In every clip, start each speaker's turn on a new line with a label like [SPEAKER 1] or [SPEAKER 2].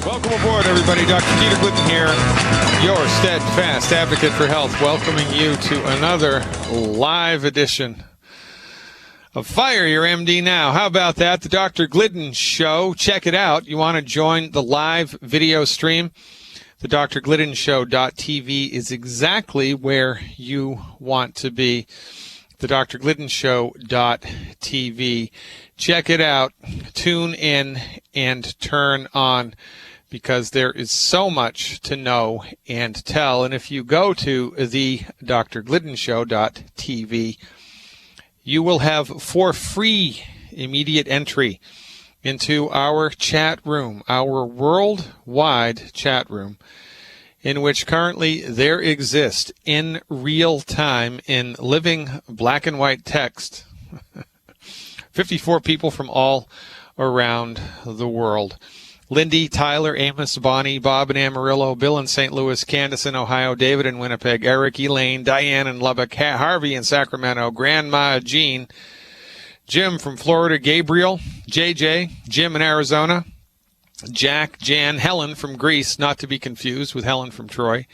[SPEAKER 1] Welcome aboard, everybody. Dr. Peter Glidden here, your steadfast advocate for health, welcoming you to another live edition of Fire Your MD Now. How about that? The Dr. Glidden Show. Check it out. You want to join the live video stream? The drgliddenshow.tv is exactly where you want to be. The drgliddenshow.tv. Check it out. Tune in and turn on, because there is so much to know and tell. And if you go to the drgliddenshow.tv, you will have for free immediate entry into our chat room, our worldwide chat room, in which currently there exists in real time, in living black and white text, 54 people from all around the world. Lindy, Tyler, Amos, Bonnie, Bob in Amarillo, Bill in St. Louis, Candace in Ohio, David in Winnipeg, Eric, Elaine, Diane in Lubbock, Harvey in Sacramento, Grandma Jean, Jim from Florida, Gabriel, JJ, Jim in Arizona, Jack, Jan, Helen from Greece, not to be confused with Helen from Troy,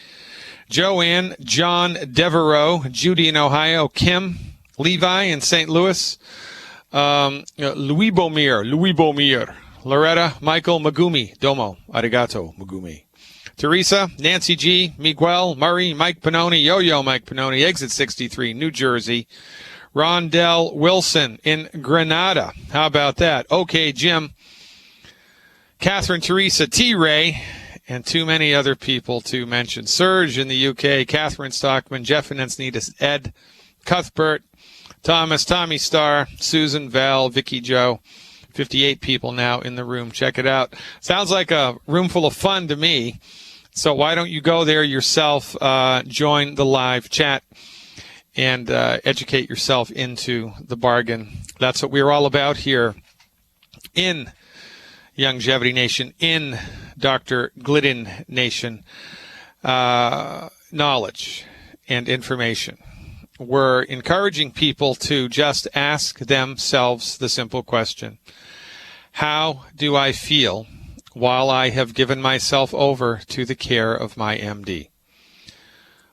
[SPEAKER 1] Joanne, John Devereaux, Judy in Ohio, Kim, Levi in St. Louis, Louis Bomir, Loretta, Michael, Magumi, Domo, Arigato, Magumi. Teresa, Nancy G, Miguel, Murray, Mike Pannoni, Yo-Yo Mike Pannoni, Exit 63, New Jersey. Rondell Wilson in Grenada. How about that? Okay, Jim. Catherine Teresa, T-Ray, and too many other people to mention. Serge in the UK, Catherine Stockman, Jeff and Encinitas, Ed, Cuthbert, Thomas, Tommy Starr, Susan, Val, Vicky Joe. 58 people now in the room. Check it out. Sounds like a room full of fun to me. So why don't you go there yourself, join the live chat, and educate yourself into the bargain. That's what we're all about here in Longevity Nation, in Dr. Glidden Nation. Knowledge and information. We're encouraging people to just ask themselves the simple question: how do I feel while I have given myself over to the care of my MD?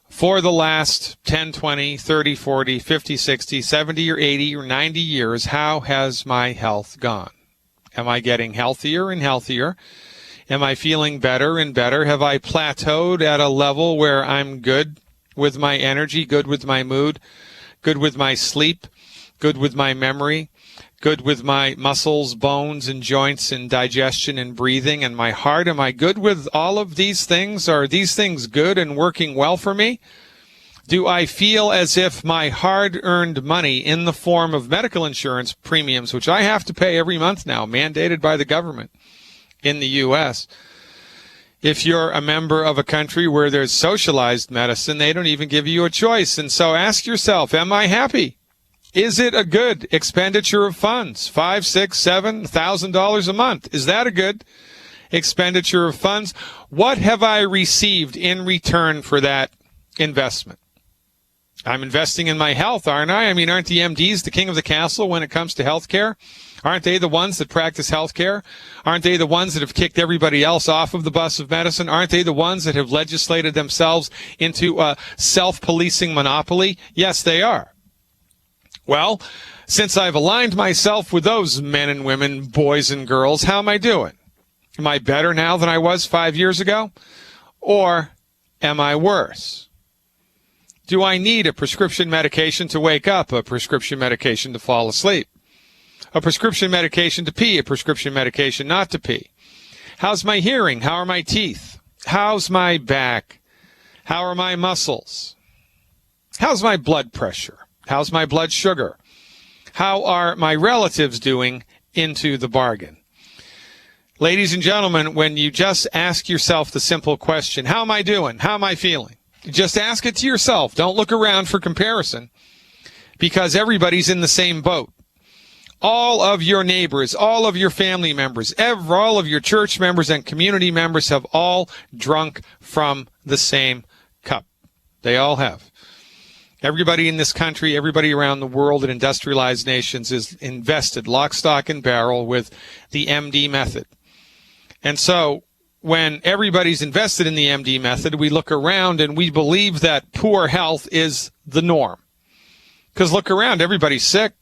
[SPEAKER 1] For the last 10, 20, 30, 40, 50, 60, 70, or 80, or 90 years, how has my health gone? Am I getting healthier and healthier? Am I feeling better and better? Have I plateaued at a level where I'm good with my energy, good with my mood, good with my sleep, good with my memory, good with my muscles, bones, and joints, and digestion and breathing, and my heart? Am I good with all of these things? Are these things good and working well for me? Do I feel as if my hard-earned money in the form of medical insurance premiums, which I have to pay every month now, mandated by the government in the U.S., if you're a member of a country where there's socialized medicine, they don't even give you a choice. And so ask yourself, am I happy? Is it a good expenditure of funds? $5,000, $6,000, $7,000 a month. Is that a good expenditure of funds? What have I received in return for that investment? I'm investing in my health, aren't I? I mean, aren't the MDs the king of the castle when it comes to health care? Aren't they the ones that practice health care? Aren't they the ones that have kicked everybody else off of the bus of medicine? Aren't they the ones that have legislated themselves into a self-policing monopoly? Yes, they are. Well, since I've aligned myself with those men and women, boys and girls, how am I doing? Am I better now than I was 5 years ago? Or am I worse? Do I need a prescription medication to wake up, a prescription medication to fall asleep, a prescription medication to pee, a prescription medication not to pee? How's my hearing? How are my teeth? How's my back? How are my muscles? How's my blood pressure? How's my blood sugar? How are my relatives doing into the bargain? Ladies and gentlemen, when you just ask yourself the simple question, how am I doing? How am I feeling? Just ask it to yourself. Don't look around for comparison, because everybody's in the same boat. All of your neighbors, all of your family members, all of your church members and community members have all drunk from the same cup. They all have. Everybody in this country, everybody around the world in industrialized nations is invested lock, stock, and barrel with the MD method. And so when everybody's invested in the MD method, we look around and we believe that poor health is the norm. Because look around, everybody's sick.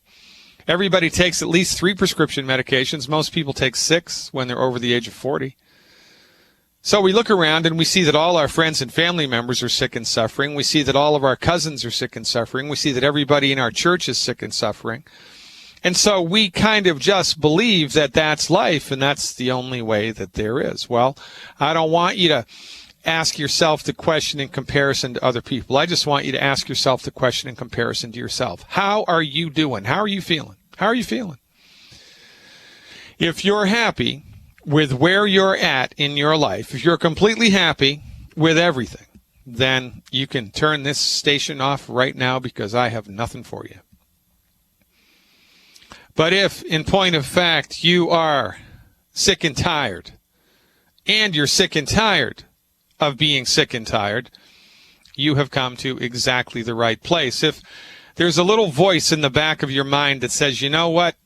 [SPEAKER 1] Everybody takes at least 3 prescription medications. Most people take 6 when they're over the age of 40. So we look around and we see that all our friends and family members are sick and suffering. We see that all of our cousins are sick and suffering. We see that everybody in our church is sick and suffering. And so we kind of just believe that that's life and that's the only way that there is. Well, I don't want you to ask yourself the question in comparison to other people. I just want you to ask yourself the question in comparison to yourself. How are you doing? How are you feeling? How are you feeling? If you're happy with where you're at in your life, if you're completely happy with everything, then you can turn this station off right now because I have nothing for you. But if, in point of fact, you are sick and tired, and you're sick and tired of being sick and tired, you have come to exactly the right place. If there's a little voice in the back of your mind that says, you know what,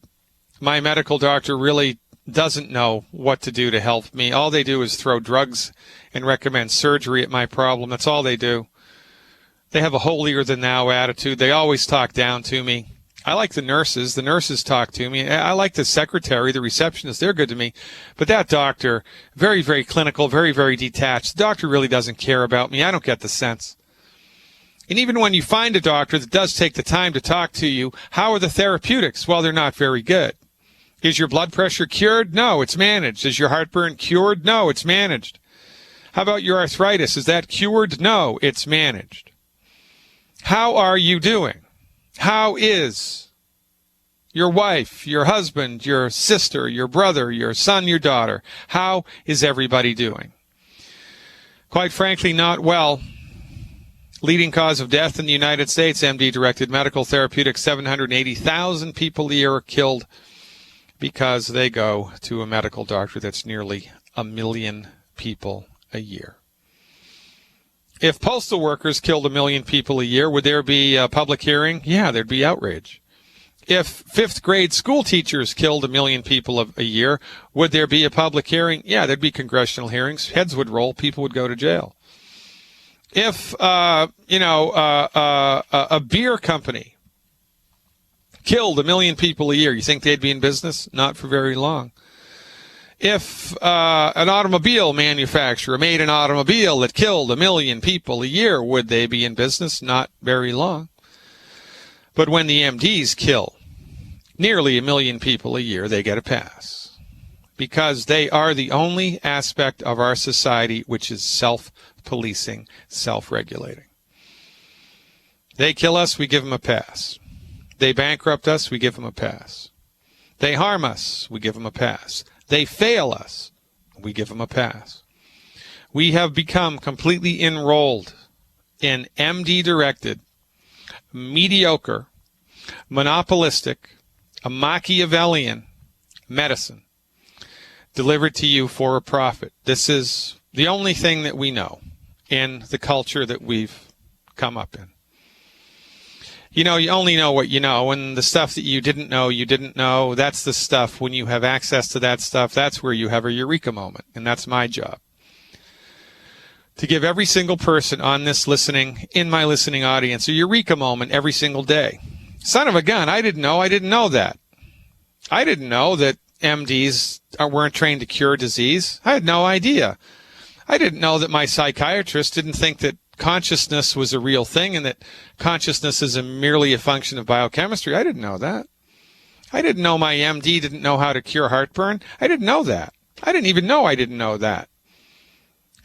[SPEAKER 1] my medical doctor really doesn't know what to do to help me. All they do is throw drugs and recommend surgery at my problem. That's all they do. They have a holier-than-thou attitude. They always talk down to me. I like the nurses. The nurses talk to me. I like the secretary, the receptionist. They're good to me. But that doctor, very, very clinical, very, very detached. The doctor really doesn't care about me. I don't get the sense. And even when you find a doctor that does take the time to talk to you, how are the therapeutics? Well, they're not very good. Is your blood pressure cured? No, it's managed. Is your heartburn cured? No, it's managed. How about your arthritis? Is that cured? No, it's managed. How are you doing? How is your wife, your husband, your sister, your brother, your son, your daughter? How is everybody doing? Quite frankly, not well. Leading cause of death in the United States, MD-directed medical therapeutics, 780,000 people a year are killed because they go to a medical doctor. That's nearly 1 million people a year. If postal workers killed 1 million people a year, would there be a public hearing? Yeah, there'd be outrage. If fifth grade school teachers killed 1 million people a year, would there be a public hearing? Yeah, there'd be congressional hearings. Heads would roll. People would go to jail. If, a beer company killed 1 million people a year, you think they'd be in business? Not for very long. If an automobile manufacturer made an automobile that killed 1 million people a year, would they be in business? Not very long. But when the MDs kill nearly 1 million people a year, they get a pass. Because they are the only aspect of our society which is self-policing, self-regulating. They kill us, we give them a pass. They bankrupt us, we give them a pass. They harm us, we give them a pass. They fail us, we give them a pass. We have become completely enrolled in MD-directed, mediocre, monopolistic, a Machiavellian medicine delivered to you for a profit. This is the only thing that we know in the culture that we've come up in. You know, you only know what you know, and the stuff that you didn't know, that's the stuff, when you have access to that stuff, that's where you have a eureka moment, and that's my job. To give every single person on this listening, in my listening audience, a eureka moment every single day. Son of a gun, I didn't know that. I didn't know that MDs weren't trained to cure disease. I had no idea. I didn't know that my psychiatrist didn't think that consciousness was a real thing and that consciousness is merely a function of biochemistry. I didn't know that. I didn't know my MD didn't know how to cure heartburn. I didn't know that. I didn't even know I didn't know that.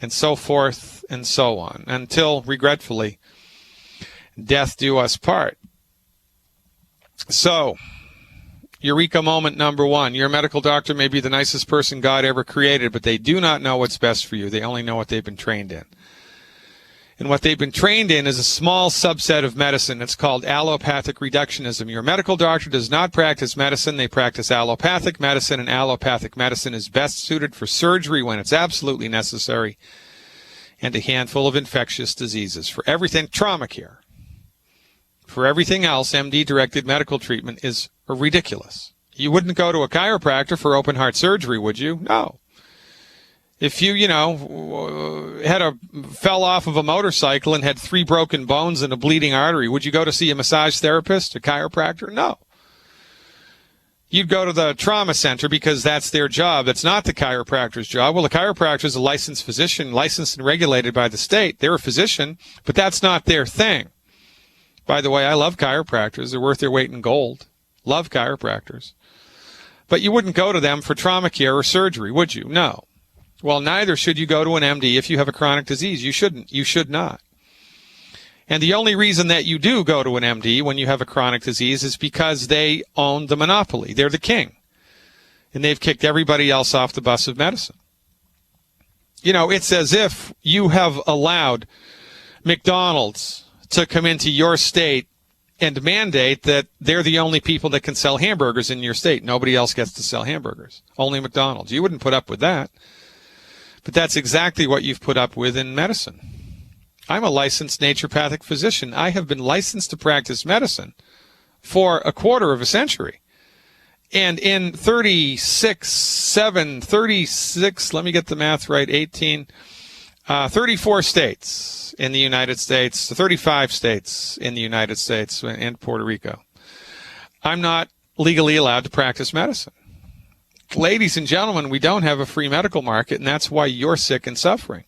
[SPEAKER 1] And so forth and so on, until, regretfully, death do us part. So, eureka moment number 1. Your medical doctor may be the nicest person God ever created, but they do not know what's best for you. They only know what they've been trained in. And what they've been trained in is a small subset of medicine. It's called allopathic reductionism. Your medical doctor does not practice medicine. They practice allopathic medicine, and allopathic medicine is best suited for surgery when it's absolutely necessary, and a handful of infectious diseases. For everything, trauma care. For everything else, MD-directed medical treatment is ridiculous. You wouldn't go to a chiropractor for open heart surgery, would you? No. If you, fell off of a motorcycle and had 3 broken bones and a bleeding artery, would you go to see a massage therapist, a chiropractor? No. You'd go to the trauma center because that's their job. That's not the chiropractor's job. Well, the chiropractor is a licensed physician, licensed and regulated by the state. They're a physician, but that's not their thing. By the way, I love chiropractors. They're worth their weight in gold. Love chiropractors. But you wouldn't go to them for trauma care or surgery, would you? No. Well, neither should you go to an MD if you have a chronic disease. You shouldn't. You should not. And the only reason that you do go to an MD when you have a chronic disease is because they own the monopoly. They're the king. And they've kicked everybody else off the bus of medicine. It's as if you have allowed McDonald's to come into your state and mandate that they're the only people that can sell hamburgers in your state. Nobody else gets to sell hamburgers. Only McDonald's. You wouldn't put up with that. But that's exactly what you've put up with in medicine. I'm a licensed naturopathic physician. I have been licensed to practice medicine for a quarter of a century. And in 36, let me get the math right, 34 states in the United States, 35 states in the United States and Puerto Rico, I'm not legally allowed to practice medicine. Ladies and gentlemen, we don't have a free medical market, and that's why you're sick and suffering.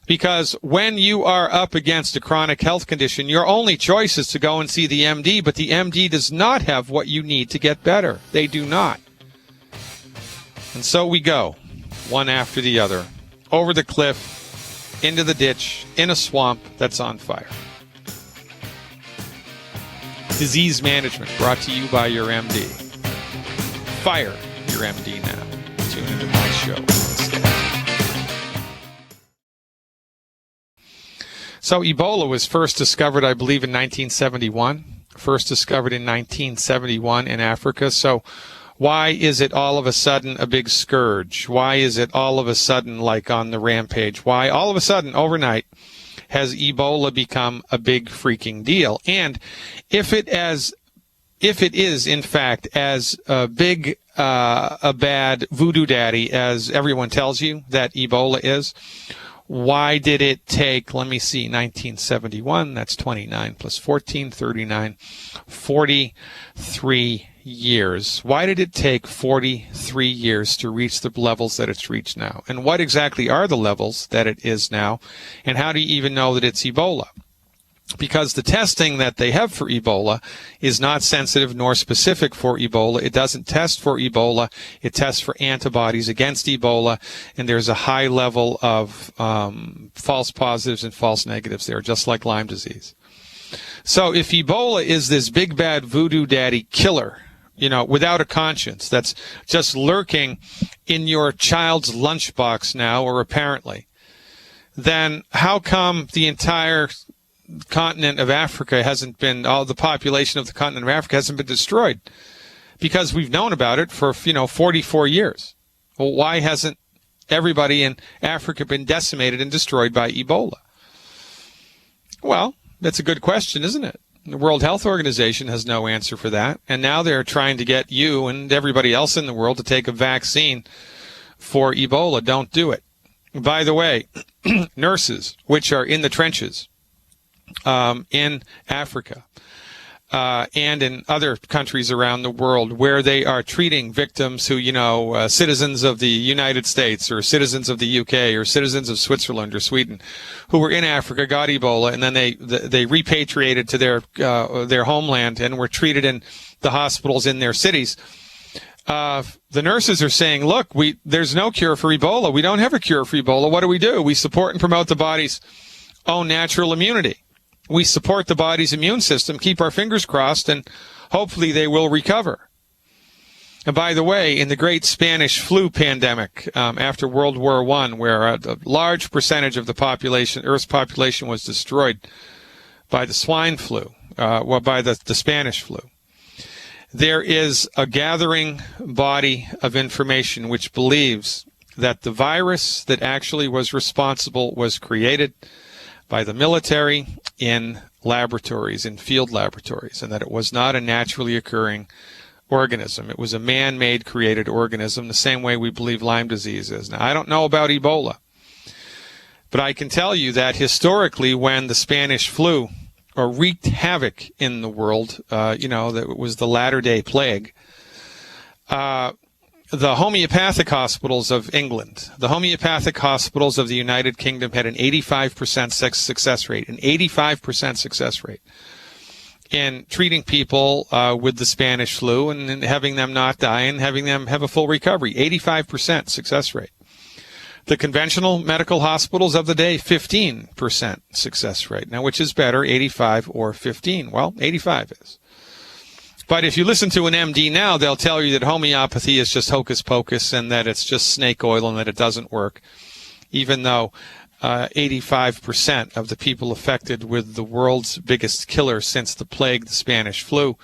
[SPEAKER 1] Because when you are up against a chronic health condition, your only choice is to go and see the MD, but the MD does not have what you need to get better. They do not. And so we go, one after the other, over the cliff, into the ditch, in a swamp that's on fire. Disease management brought to you by your MD. Fire your MD now. Tune into my show instead. So Ebola was first discovered, I believe, in 1971. First discovered in 1971 in Africa. So why is it all of a sudden a big scourge? Why is it all of a sudden like on the rampage? Why all of a sudden overnight has Ebola become a big freaking deal? And if it is in fact as big a bad voodoo daddy as everyone tells you that Ebola is, why did it take, let me see, 1971, that's 29 plus 14, 39, 43 years. Why did it take 43 years to reach the levels that it's reached now? And what exactly are the levels that it is now? And how do you even know that it's Ebola? Because the testing that they have for Ebola is not sensitive nor specific for Ebola. It doesn't test for Ebola. It tests for antibodies against Ebola. And there's a high level of false positives and false negatives there, just like Lyme disease. So if Ebola is this big bad voodoo daddy killer, without a conscience, that's just lurking in your child's lunchbox now, or apparently, then how come the entire continent of Africa the population of the continent of Africa hasn't been destroyed? Because we've known about it for, 44 years. Well, why hasn't everybody in Africa been decimated and destroyed by Ebola? Well, that's a good question, isn't it? The World Health Organization has no answer for that. And now they're trying to get you and everybody else in the world to take a vaccine for Ebola. Don't do it. By the way, nurses, which are in the trenches, in Africa and in other countries around the world where they are treating victims who, citizens of the United States or citizens of the UK or citizens of Switzerland or Sweden who were in Africa, got Ebola, and then they repatriated to their homeland and were treated in the hospitals in their cities. The nurses are saying, look, there's no cure for Ebola. We don't have a cure for Ebola. What do? We support and promote the body's own natural immunity. We support the body's immune system, keep our fingers crossed, and hopefully they will recover. And by the way, in the great Spanish flu pandemic after World War I, where a large percentage of the population, Earth's population, was destroyed by the swine flu, by the Spanish flu, there is a gathering body of information which believes that the virus that actually was responsible was created by the military in laboratories, in field laboratories, and that it was not a naturally occurring organism. It was a man-made created organism, the same way we believe Lyme disease is. Now, I don't know about Ebola, but I can tell you that historically, when the Spanish flu wreaked havoc in the world, that was the latter-day plague, the homeopathic hospitals of England, the homeopathic hospitals of the United Kingdom had an 85% success rate, in treating people with the Spanish flu and having them not die and having them have a full recovery. 85% success rate. The conventional medical hospitals of the day, 15% success rate. Now, which is better, 85 or 15? Well, 85 is. But if you listen to an MD now, they'll tell you that homeopathy is just hocus pocus and that it's just snake oil and that it doesn't work, even though 85% of the people affected with the world's biggest killer since the plague, the Spanish flu,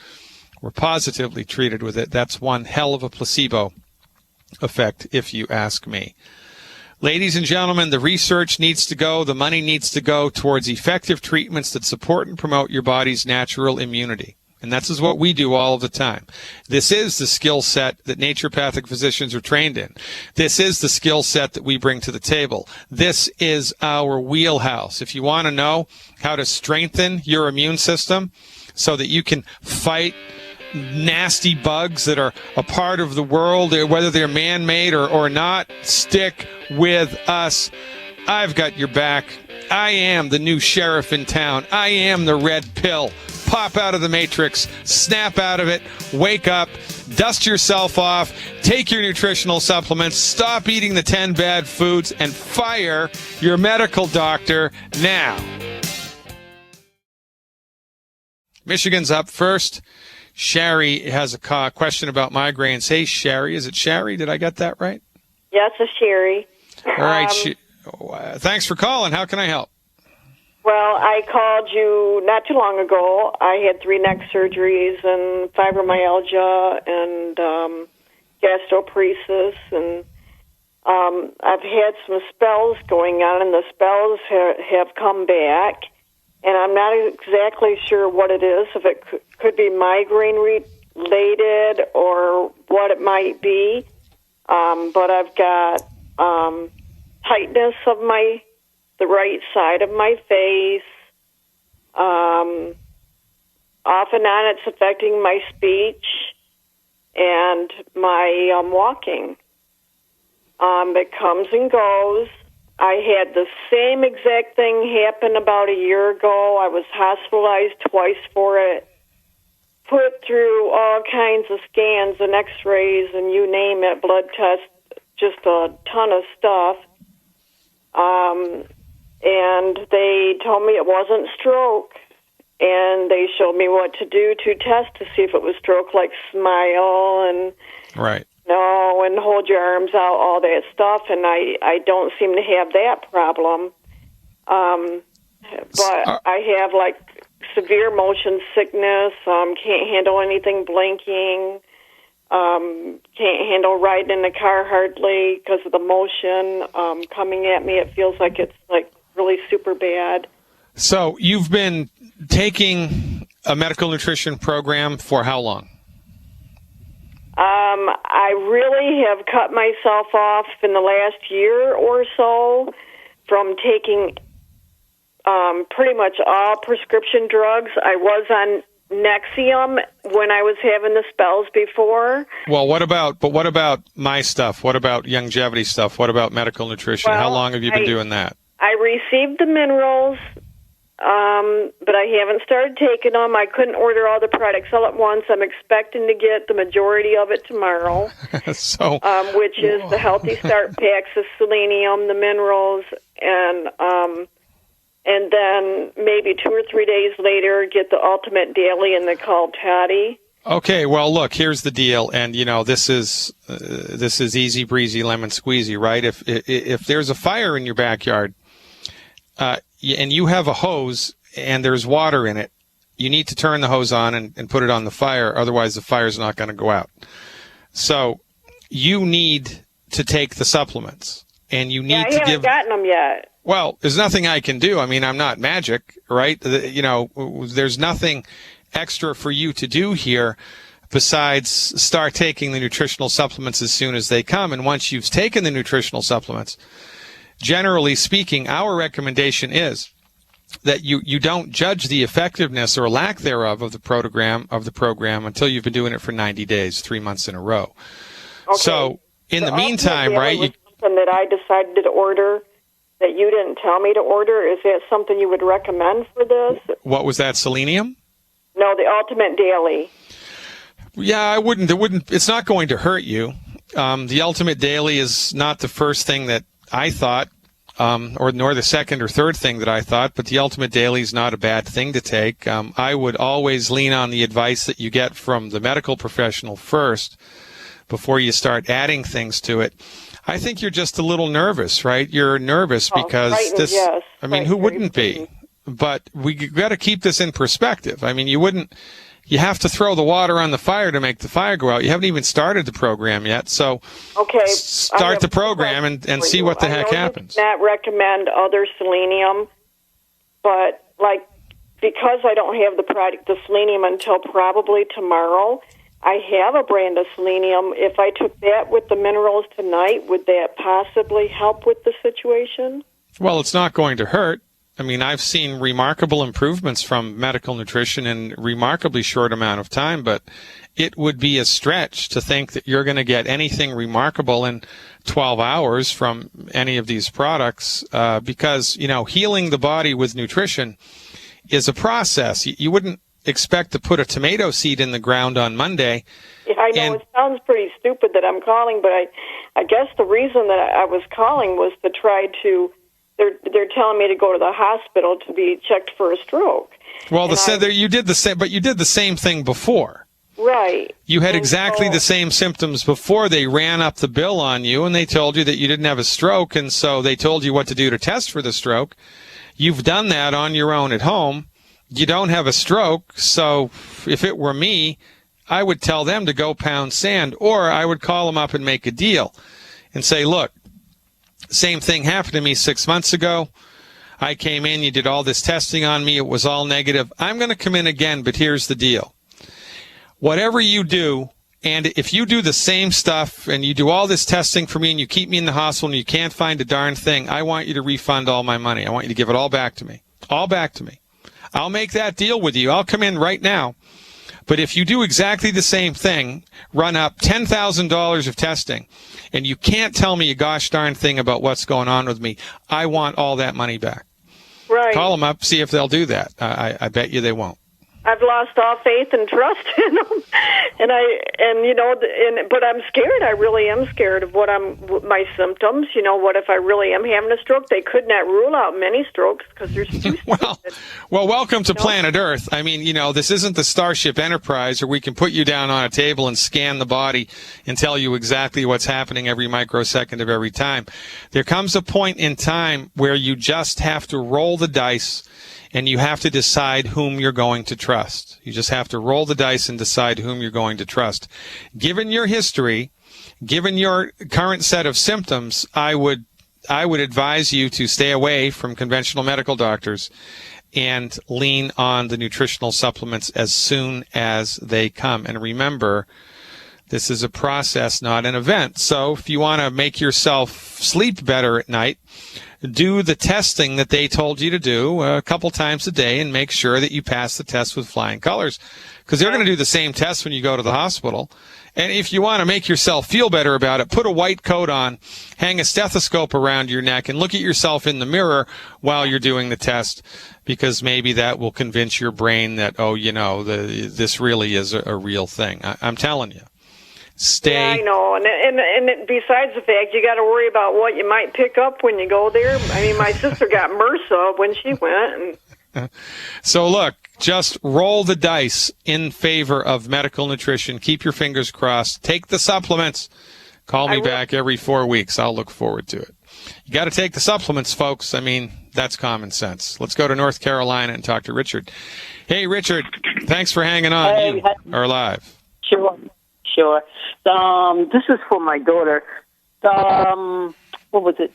[SPEAKER 1] were positively treated with it. That's one hell of a placebo effect, if you ask me. Ladies and gentlemen, the research needs to go, the money needs to go towards effective treatments that support and promote your body's natural immunity. And that's what we do all of the time. This is the skill set that naturopathic physicians are trained in. This is the skill set that we bring to the table. This is our wheelhouse. If you want to know how to strengthen your immune system so that you can fight nasty bugs that are a part of the world, whether they're man-made or not, stick with us. I've got your back. I am the new sheriff in town. I am the red pill. Pop out of the matrix, snap out of it, wake up, dust yourself off, take your nutritional supplements, stop eating the 10 bad foods, and fire your medical doctor now. Michigan's up first. Sherry has a question about migraines. Hey, Sherry. Is it Sherry? Did I get that right?
[SPEAKER 2] Yes, it's Sherry.
[SPEAKER 1] All right. Thanks for calling. How can I help?
[SPEAKER 2] Well, I called you not too long ago. I had 3 neck surgeries and fibromyalgia and gastroparesis, and I've had some spells going on, and the spells have come back, and I'm not exactly sure what it is, if it could be migraine related or what it might be, but I've got tightness of the right side of my face. Off and on, it's affecting my speech and my walking. It comes and goes. I had the same exact thing happen about a year ago. I was hospitalized twice for it, put through all kinds of scans and x-rays and you name it, blood tests, just a ton of stuff. And they told me it wasn't stroke, and they showed me what to do to test to see if it was stroke, like smile and and hold your arms out, all that stuff, and I don't seem to have that problem. But I have, like, severe motion sickness, can't handle anything blinking, can't handle riding in the car hardly because of the motion coming at me. It feels like it's, like, really super bad.
[SPEAKER 1] So you've been taking a medical nutrition program for how long?
[SPEAKER 2] I really have cut myself off in the last year or so from taking pretty much all prescription drugs. I was on Nexium when I was having the spells before.
[SPEAKER 1] Well, what about my stuff? What about longevity stuff? What about medical nutrition?
[SPEAKER 2] Well,
[SPEAKER 1] how long have you been doing that?
[SPEAKER 2] I received the minerals, but I haven't started taking them. I couldn't order all the products all at once. I'm expecting to get the majority of it tomorrow, which is the Healthy Start packs, the selenium, the minerals, and then maybe 2 or 3 days later get the Ultimate Daily and the Called Toddy.
[SPEAKER 1] Okay, well, look, here's the deal, and this is easy breezy lemon squeezy, right? If there's a fire in your backyard, and you have a hose and there's water in it, you need to turn the hose on and put it on the fire. Otherwise, the fire's not going to go out. So you need to take the supplements, and you need to give. I
[SPEAKER 2] haven't gotten them yet.
[SPEAKER 1] Well, there's nothing I can do. I mean, I'm not magic, right? There's nothing extra for you to do here. besides start taking the nutritional supplements as soon as they come. And once you've taken the nutritional supplements, generally speaking, our recommendation is that you don't judge the effectiveness or lack thereof of the program until you've been doing it for 90 days, 3 months in a row.
[SPEAKER 2] Okay.
[SPEAKER 1] So in the meantime, right?
[SPEAKER 2] Was something that I decided to order that you didn't tell me to order. Is that something you would recommend for this?
[SPEAKER 1] What was that? Selenium?
[SPEAKER 2] No, the Ultimate Daily.
[SPEAKER 1] Yeah, I wouldn't. It's not going to hurt you. The Ultimate Daily is not the first thing that I thought, nor the second or third thing that I thought, but the Ultimate Daily is not a bad thing to take. I would always lean on the advice that you get from the medical professional first before you start adding things to it. I think you're just a little nervous, right? You're nervous because this,
[SPEAKER 2] yes.
[SPEAKER 1] I mean, who wouldn't be? But we got to keep this in perspective. I mean, you have to throw the water on the fire to make the fire go out. You haven't even started the program yet. So start the program and see what the heck happens.
[SPEAKER 2] I not recommend other selenium, but because I don't have the selenium until probably tomorrow, I have a brand of selenium. If I took that with the minerals tonight, would that possibly help with the situation?
[SPEAKER 1] Well, it's not going to hurt. I mean, I've seen remarkable improvements from medical nutrition in a remarkably short amount of time, but it would be a stretch to think that you're going to get anything remarkable in 12 hours from any of these products because, healing the body with nutrition is a process. You wouldn't expect to put a tomato seed in the ground on Monday.
[SPEAKER 2] Yeah, I know it sounds pretty stupid that I'm calling, but I guess the reason that I was calling was to try to. They're telling me to go to the hospital to be checked for a stroke.
[SPEAKER 1] Well, you did the same, but you did the same thing before.
[SPEAKER 2] Right.
[SPEAKER 1] You had exactly the same symptoms before. They ran up the bill on you, and they told you that you didn't have a stroke, and so they told you what to do to test for the stroke. You've done that on your own at home. You don't have a stroke, so if it were me, I would tell them to go pound sand, or I would call them up and make a deal and say, look, same thing happened to me 6 months ago. I came in, you did all this testing on me, it was all negative. I'm going to come in again, but here's the deal. Whatever you do, and if you do the same stuff and you do all this testing for me and you keep me in the hospital and you can't find a darn thing, I want you to refund all my money. I want you to give it all back to me. All back to me. I'll make that deal with you. I'll come in right now. But if you do exactly the same thing, run up $10,000 of testing, and you can't tell me a gosh darn thing about what's going on with me, I want all that money back.
[SPEAKER 2] Right.
[SPEAKER 1] Call them up, see if they'll do that. I bet you they won't.
[SPEAKER 2] I've lost all faith and trust in them, but I'm scared. I really am scared of my symptoms. What if I really am having a stroke? They could not rule out many strokes because there's too
[SPEAKER 1] well, welcome to planet Earth. I mean, this isn't the Starship Enterprise where we can put you down on a table and scan the body and tell you exactly what's happening every microsecond of every time. There comes a point in time where you just have to roll the dice. And you have to decide whom you're going to trust. You just have to roll the dice and decide whom you're going to trust. Given your history, given your current set of symptoms, I would advise you to stay away from conventional medical doctors and lean on the nutritional supplements as soon as they come. And remember, this is a process, not an event. So if you want to make yourself sleep better at night, do the testing that they told you to do a couple times a day and make sure that you pass the test with flying colors, because they're going to do the same test when you go to the hospital. And if you want to make yourself feel better about it, put a white coat on, hang a stethoscope around your neck, and look at yourself in the mirror while you're doing the test, because maybe that will convince your brain that, this really is a real thing. I'm telling you. Stay.
[SPEAKER 2] Yeah, I know, and besides the fact, you got to worry about what you might pick up when you go there. I mean, my sister got MRSA when she went.
[SPEAKER 1] So look, just roll the dice in favor of medical nutrition. Keep your fingers crossed. Take the supplements. Call me back every 4 weeks. I'll look forward to it. You got to take the supplements, folks. I mean, that's common sense. Let's go to North Carolina and talk to Richard. Hey, Richard, thanks for hanging on.
[SPEAKER 3] Hey,
[SPEAKER 1] you are live.
[SPEAKER 3] Sure. This is for my daughter. What was it?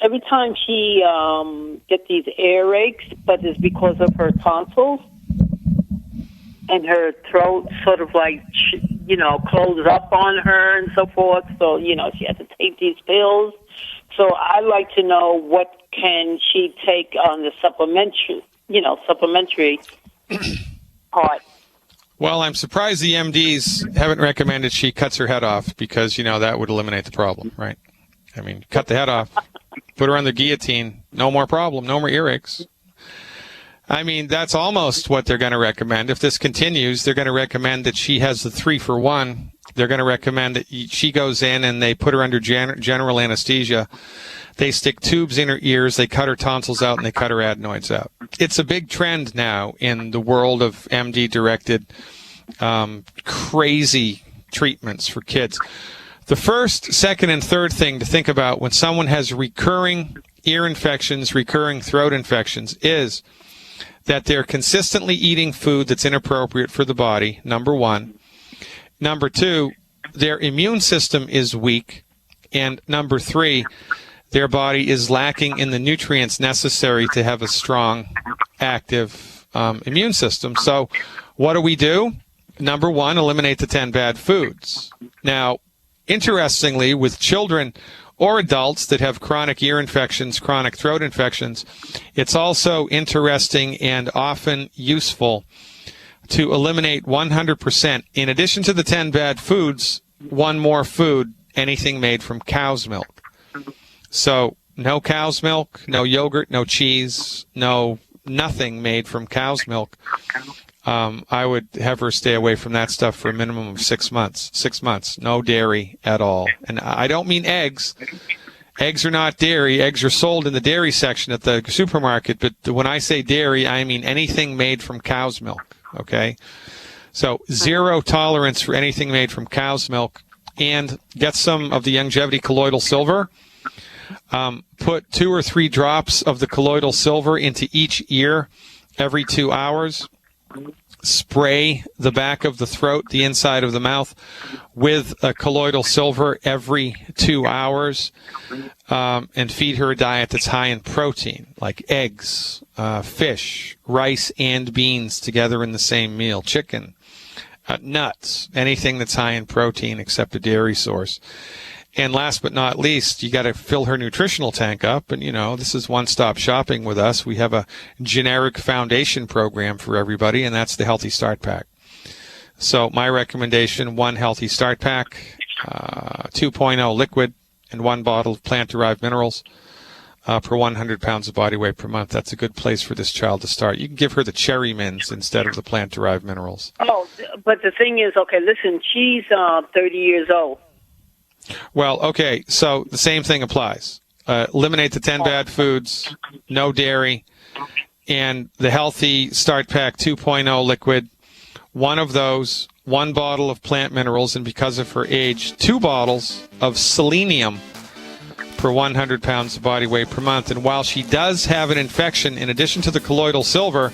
[SPEAKER 3] Every time she gets these earaches, but it's because of her tonsils. and her throat sort of like, closes up on her and so forth. So, she has to take these pills. So I'd like to know what can she take on the supplementary part.
[SPEAKER 1] Well, I'm surprised the MDs haven't recommended she cuts her head off because, that would eliminate the problem, right? I mean, cut the head off, put her on the guillotine, no more problem, no more earaches. I mean, that's almost what they're going to recommend. If this continues, they're going to recommend that she has the 3-for-1. They're going to recommend that she goes in and they put her under general anesthesia. They stick tubes in her ears, they cut her tonsils out, and they cut her adenoids out. It's a big trend now in the world of MD-directed crazy treatments for kids. The first, second, and third thing to think about when someone has recurring ear infections, recurring throat infections, is that they're consistently eating food that's inappropriate for the body, number one. Number two, their immune system is weak. And number three, their body is lacking in the nutrients necessary to have a strong, active immune system. So what do? Number one, eliminate the 10 bad foods. Now, interestingly, with children or adults that have chronic ear infections, chronic throat infections, it's also interesting and often useful to eliminate 100%, in addition to the 10 bad foods, one more food, anything made from cow's milk. So no cow's milk, no yogurt, no cheese, nothing made from cow's milk. I would have her stay away from that stuff for a minimum of 6 months. 6 months, no dairy at all. And I don't mean eggs. Eggs are not dairy. Eggs are sold in the dairy section at the supermarket. But when I say dairy, I mean anything made from cow's milk. Okay? So 0 tolerance for anything made from cow's milk. And get some of the Youngevity colloidal silver. Put 2 or 3 drops of the colloidal silver into each ear every 2 hours. Spray the back of the throat, the inside of the mouth, with a colloidal silver every 2 hours, and feed her a diet that's high in protein, like eggs, fish, rice, and beans together in the same meal, chicken, nuts, anything that's high in protein except a dairy source. And last but not least, you got to fill her nutritional tank up. And, this is one-stop shopping with us. We have a generic foundation program for everybody, and that's the Healthy Start Pack. So my recommendation, 1 Healthy Start Pack, 2.0 liquid, and 1 bottle of plant-derived minerals per 100 pounds of body weight per month. That's a good place for this child to start. You can give her the cherry mints instead of the plant-derived minerals.
[SPEAKER 3] Oh, but the thing is, okay, listen, she's 30 years old.
[SPEAKER 1] Well, okay, so the same thing applies. Eliminate the 10 bad foods, no dairy, and the Healthy Start Pack 2.0 liquid. 1 of those, 1 bottle of plant minerals, and because of her age, 2 bottles of selenium per 100 pounds of body weight per month. And while she does have an infection, in addition to the colloidal silver,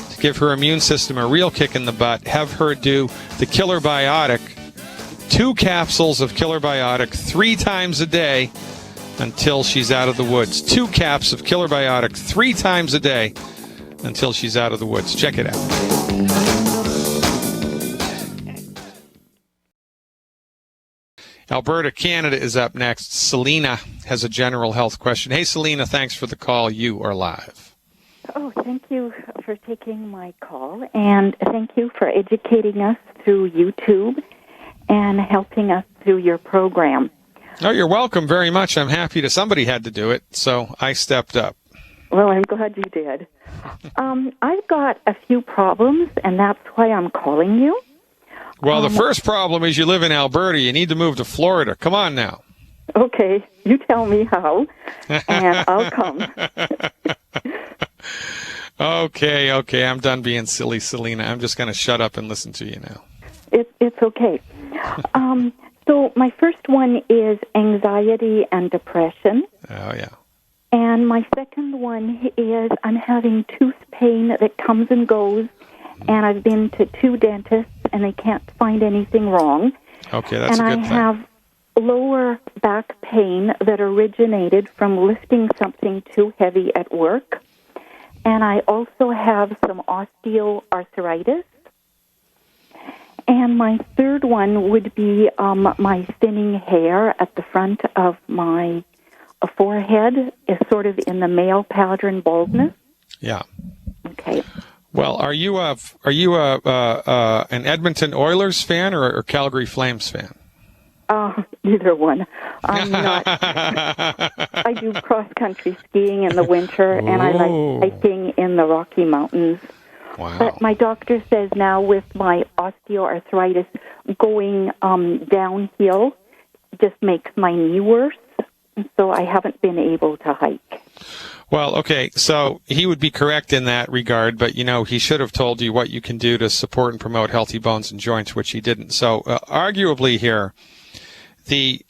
[SPEAKER 1] to give her immune system a real kick in the butt, have her do the Killer Biotic, 2 capsules of Killer Biotic 3 times a day until she's out of the woods. 2 caps of Killer Biotic 3 times a day until she's out of the woods. Check it out. Alberta, Canada is up next. Selena has a general health question. Hey, Selena, thanks for the call. You are live.
[SPEAKER 4] Oh, thank you for taking my call, and thank you for educating us through YouTube and helping us through your program.
[SPEAKER 1] Oh, you're welcome very much. I'm happy somebody had to do it, so I stepped up.
[SPEAKER 4] Well, I'm glad you did. I've got a few problems, and that's why I'm calling you.
[SPEAKER 1] Well, the first problem is you live in Alberta. You need to move to Florida. Come on now.
[SPEAKER 4] Okay, you tell me how, and I'll come.
[SPEAKER 1] Okay, I'm done being silly, Selena. I'm just going to shut up and listen to you now.
[SPEAKER 4] It's okay. So my first one is anxiety and depression.
[SPEAKER 1] Oh, yeah.
[SPEAKER 4] And my second one is I'm having tooth pain that comes and goes, and I've been to 2 dentists, and they can't find anything wrong.
[SPEAKER 1] Okay, that's a good thing.
[SPEAKER 4] And I have lower back pain that originated from lifting something too heavy at work. And I also have some osteoarthritis. And my third one would be my thinning hair at the front of my forehead is sort of in the male pattern baldness.
[SPEAKER 1] Yeah.
[SPEAKER 4] Okay.
[SPEAKER 1] Well, are you an Edmonton Oilers fan or Calgary Flames fan?
[SPEAKER 4] Either one. I'm not. I do cross-country skiing in the winter, and I like hiking in the Rocky Mountains.
[SPEAKER 1] Wow.
[SPEAKER 4] But my doctor says now with my osteoarthritis, going downhill just makes my knee worse, so I haven't been able to hike.
[SPEAKER 1] Well, okay, so he would be correct in that regard, but, he should have told you what you can do to support and promote healthy bones and joints, which he didn't. So, arguably here, the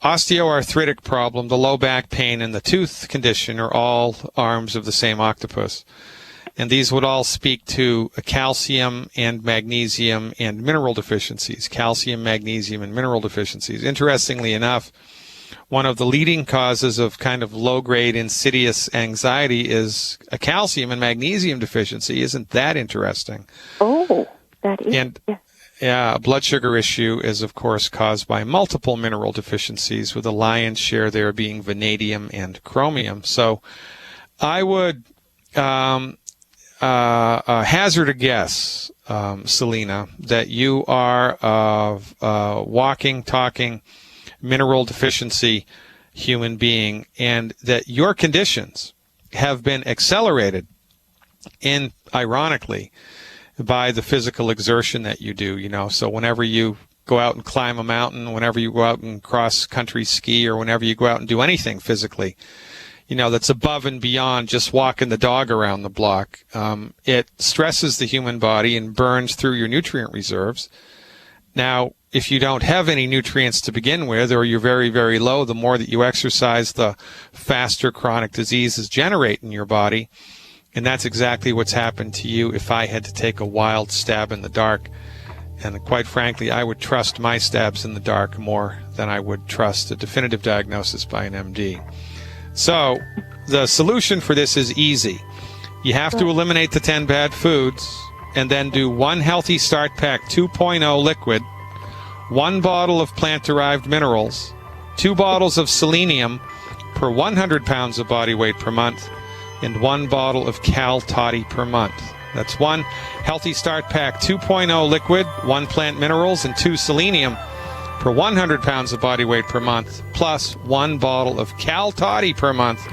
[SPEAKER 1] osteoarthritic problem, the low back pain, and the tooth condition are all arms of the same octopus. And these would all speak to calcium and magnesium and mineral deficiencies. Calcium, magnesium, and mineral deficiencies. Interestingly enough, one of the leading causes of kind of low-grade insidious anxiety is a calcium and magnesium deficiency. Isn't that interesting?
[SPEAKER 4] Oh, that is.
[SPEAKER 1] And
[SPEAKER 4] yes.
[SPEAKER 1] yeah, a blood sugar issue is, of course, caused by multiple mineral deficiencies, with the lion's share there being vanadium and chromium. So I would hazard a guess, Selena, that you are a walking, talking, mineral deficiency human being, and that your conditions have been accelerated ironically by the physical exertion that you do, so whenever you go out and climb a mountain, whenever you go out and cross country ski, or whenever you go out and do anything physically, that's above and beyond just walking the dog around the block, it stresses the human body and burns through your nutrient reserves. Now, if you don't have any nutrients to begin with, or you're very, very low, the more that you exercise, the faster chronic diseases generate in your body. And that's exactly what's happened to you if I had to take a wild stab in the dark. And quite frankly, I would trust my stabs in the dark more than I would trust a definitive diagnosis by an MD. So the solution for this is easy. You have to eliminate the 10 bad foods, and then do 1 Healthy Start Pack 2.0 liquid, 1 bottle of plant-derived minerals, 2 bottles of selenium per 100 pounds of body weight per month, and 1 bottle of Cal Toddy per month. That's 1 Healthy Start Pack 2.0 liquid, 1 plant minerals, and 2 selenium per 100 pounds of body weight per month, plus 1 bottle of Cal Toddy per month.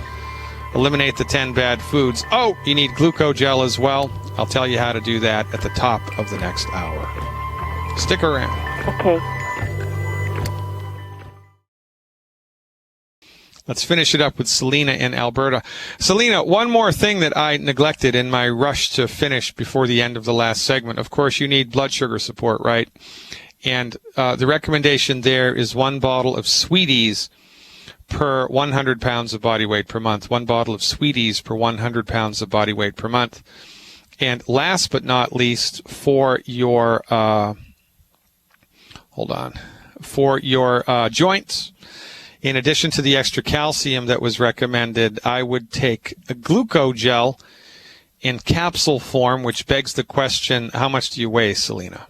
[SPEAKER 1] Eliminate the 10 bad foods. Oh, you need glucogel as well. I'll tell you how to do that at the top of the next hour. Stick around.
[SPEAKER 4] Okay.
[SPEAKER 1] Let's finish it up with Selena in Alberta. Selena, one more thing that I neglected in my rush to finish before the end of the last segment. Of course, you need blood sugar support, right? And the recommendation there is 1 bottle of Sweeties per 100 pounds of body weight per month. 1 bottle of Sweeties per 100 pounds of body weight per month. And last but not least, for your joints, in addition to the extra calcium that was recommended, I would take a glucogel in capsule form, which begs the question, how much do you weigh, Selena?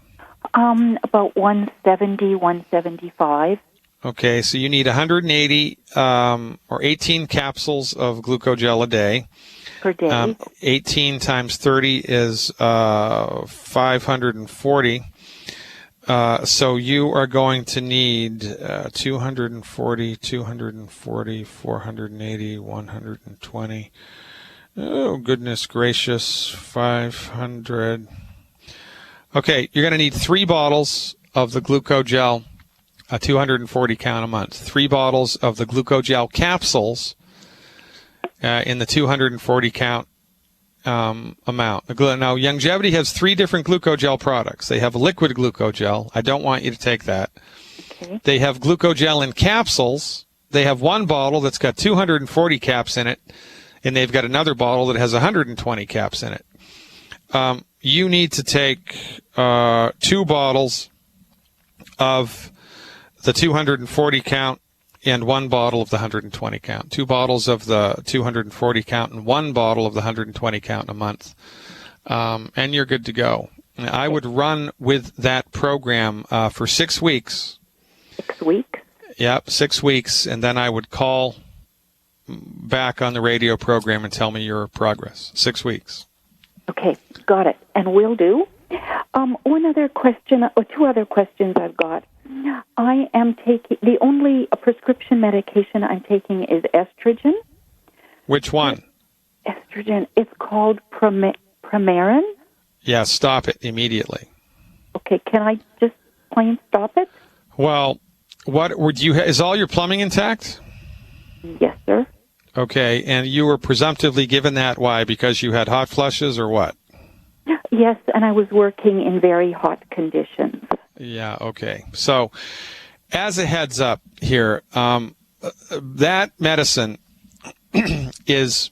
[SPEAKER 4] About 170, 175.
[SPEAKER 1] Okay, so you need 180 or 18 capsules of glucogel a day.
[SPEAKER 4] Per day.
[SPEAKER 1] 18 times 30 is 540. So you are going to need 240, 480, 120. Oh, goodness gracious, 500. Okay, you're going to need 3 bottles of the glucogel, 240 count a month. 3 bottles of the glucogel capsules in the 240 count amount. Now, Youngevity has 3 different glucogel products. They have liquid glucogel. I don't want you to take that. Okay. They have glucogel in capsules. They have 1 bottle that's got 240 caps in it, and they've got another bottle that has 120 caps in it. You need to take 2 bottles of the 240 count and 1 bottle of the 120 count. 2 bottles of the 240 count and 1 bottle of the 120 count in a month. And you're good to go. I would run with that program for 6 weeks.
[SPEAKER 4] 6 weeks?
[SPEAKER 1] Yep, 6 weeks, and then I would call back on the radio program and tell me your progress. 6 weeks.
[SPEAKER 4] Okay, got it. And will do. One other question, or two other questions I've got. I am taking, the only prescription medication I'm taking is estrogen.
[SPEAKER 1] Which one?
[SPEAKER 4] Estrogen. It's called Premarin.
[SPEAKER 1] Yeah, stop it immediately.
[SPEAKER 4] Okay, can I just plain stop it?
[SPEAKER 1] Well, what would you? Is all your plumbing intact?
[SPEAKER 4] Yes, sir.
[SPEAKER 1] Okay, and you were presumptively given that. Why? Because you had hot flushes, or what?
[SPEAKER 4] Yes, and I was working in very hot conditions.
[SPEAKER 1] Yeah. Okay. So, as a heads up here, that medicine is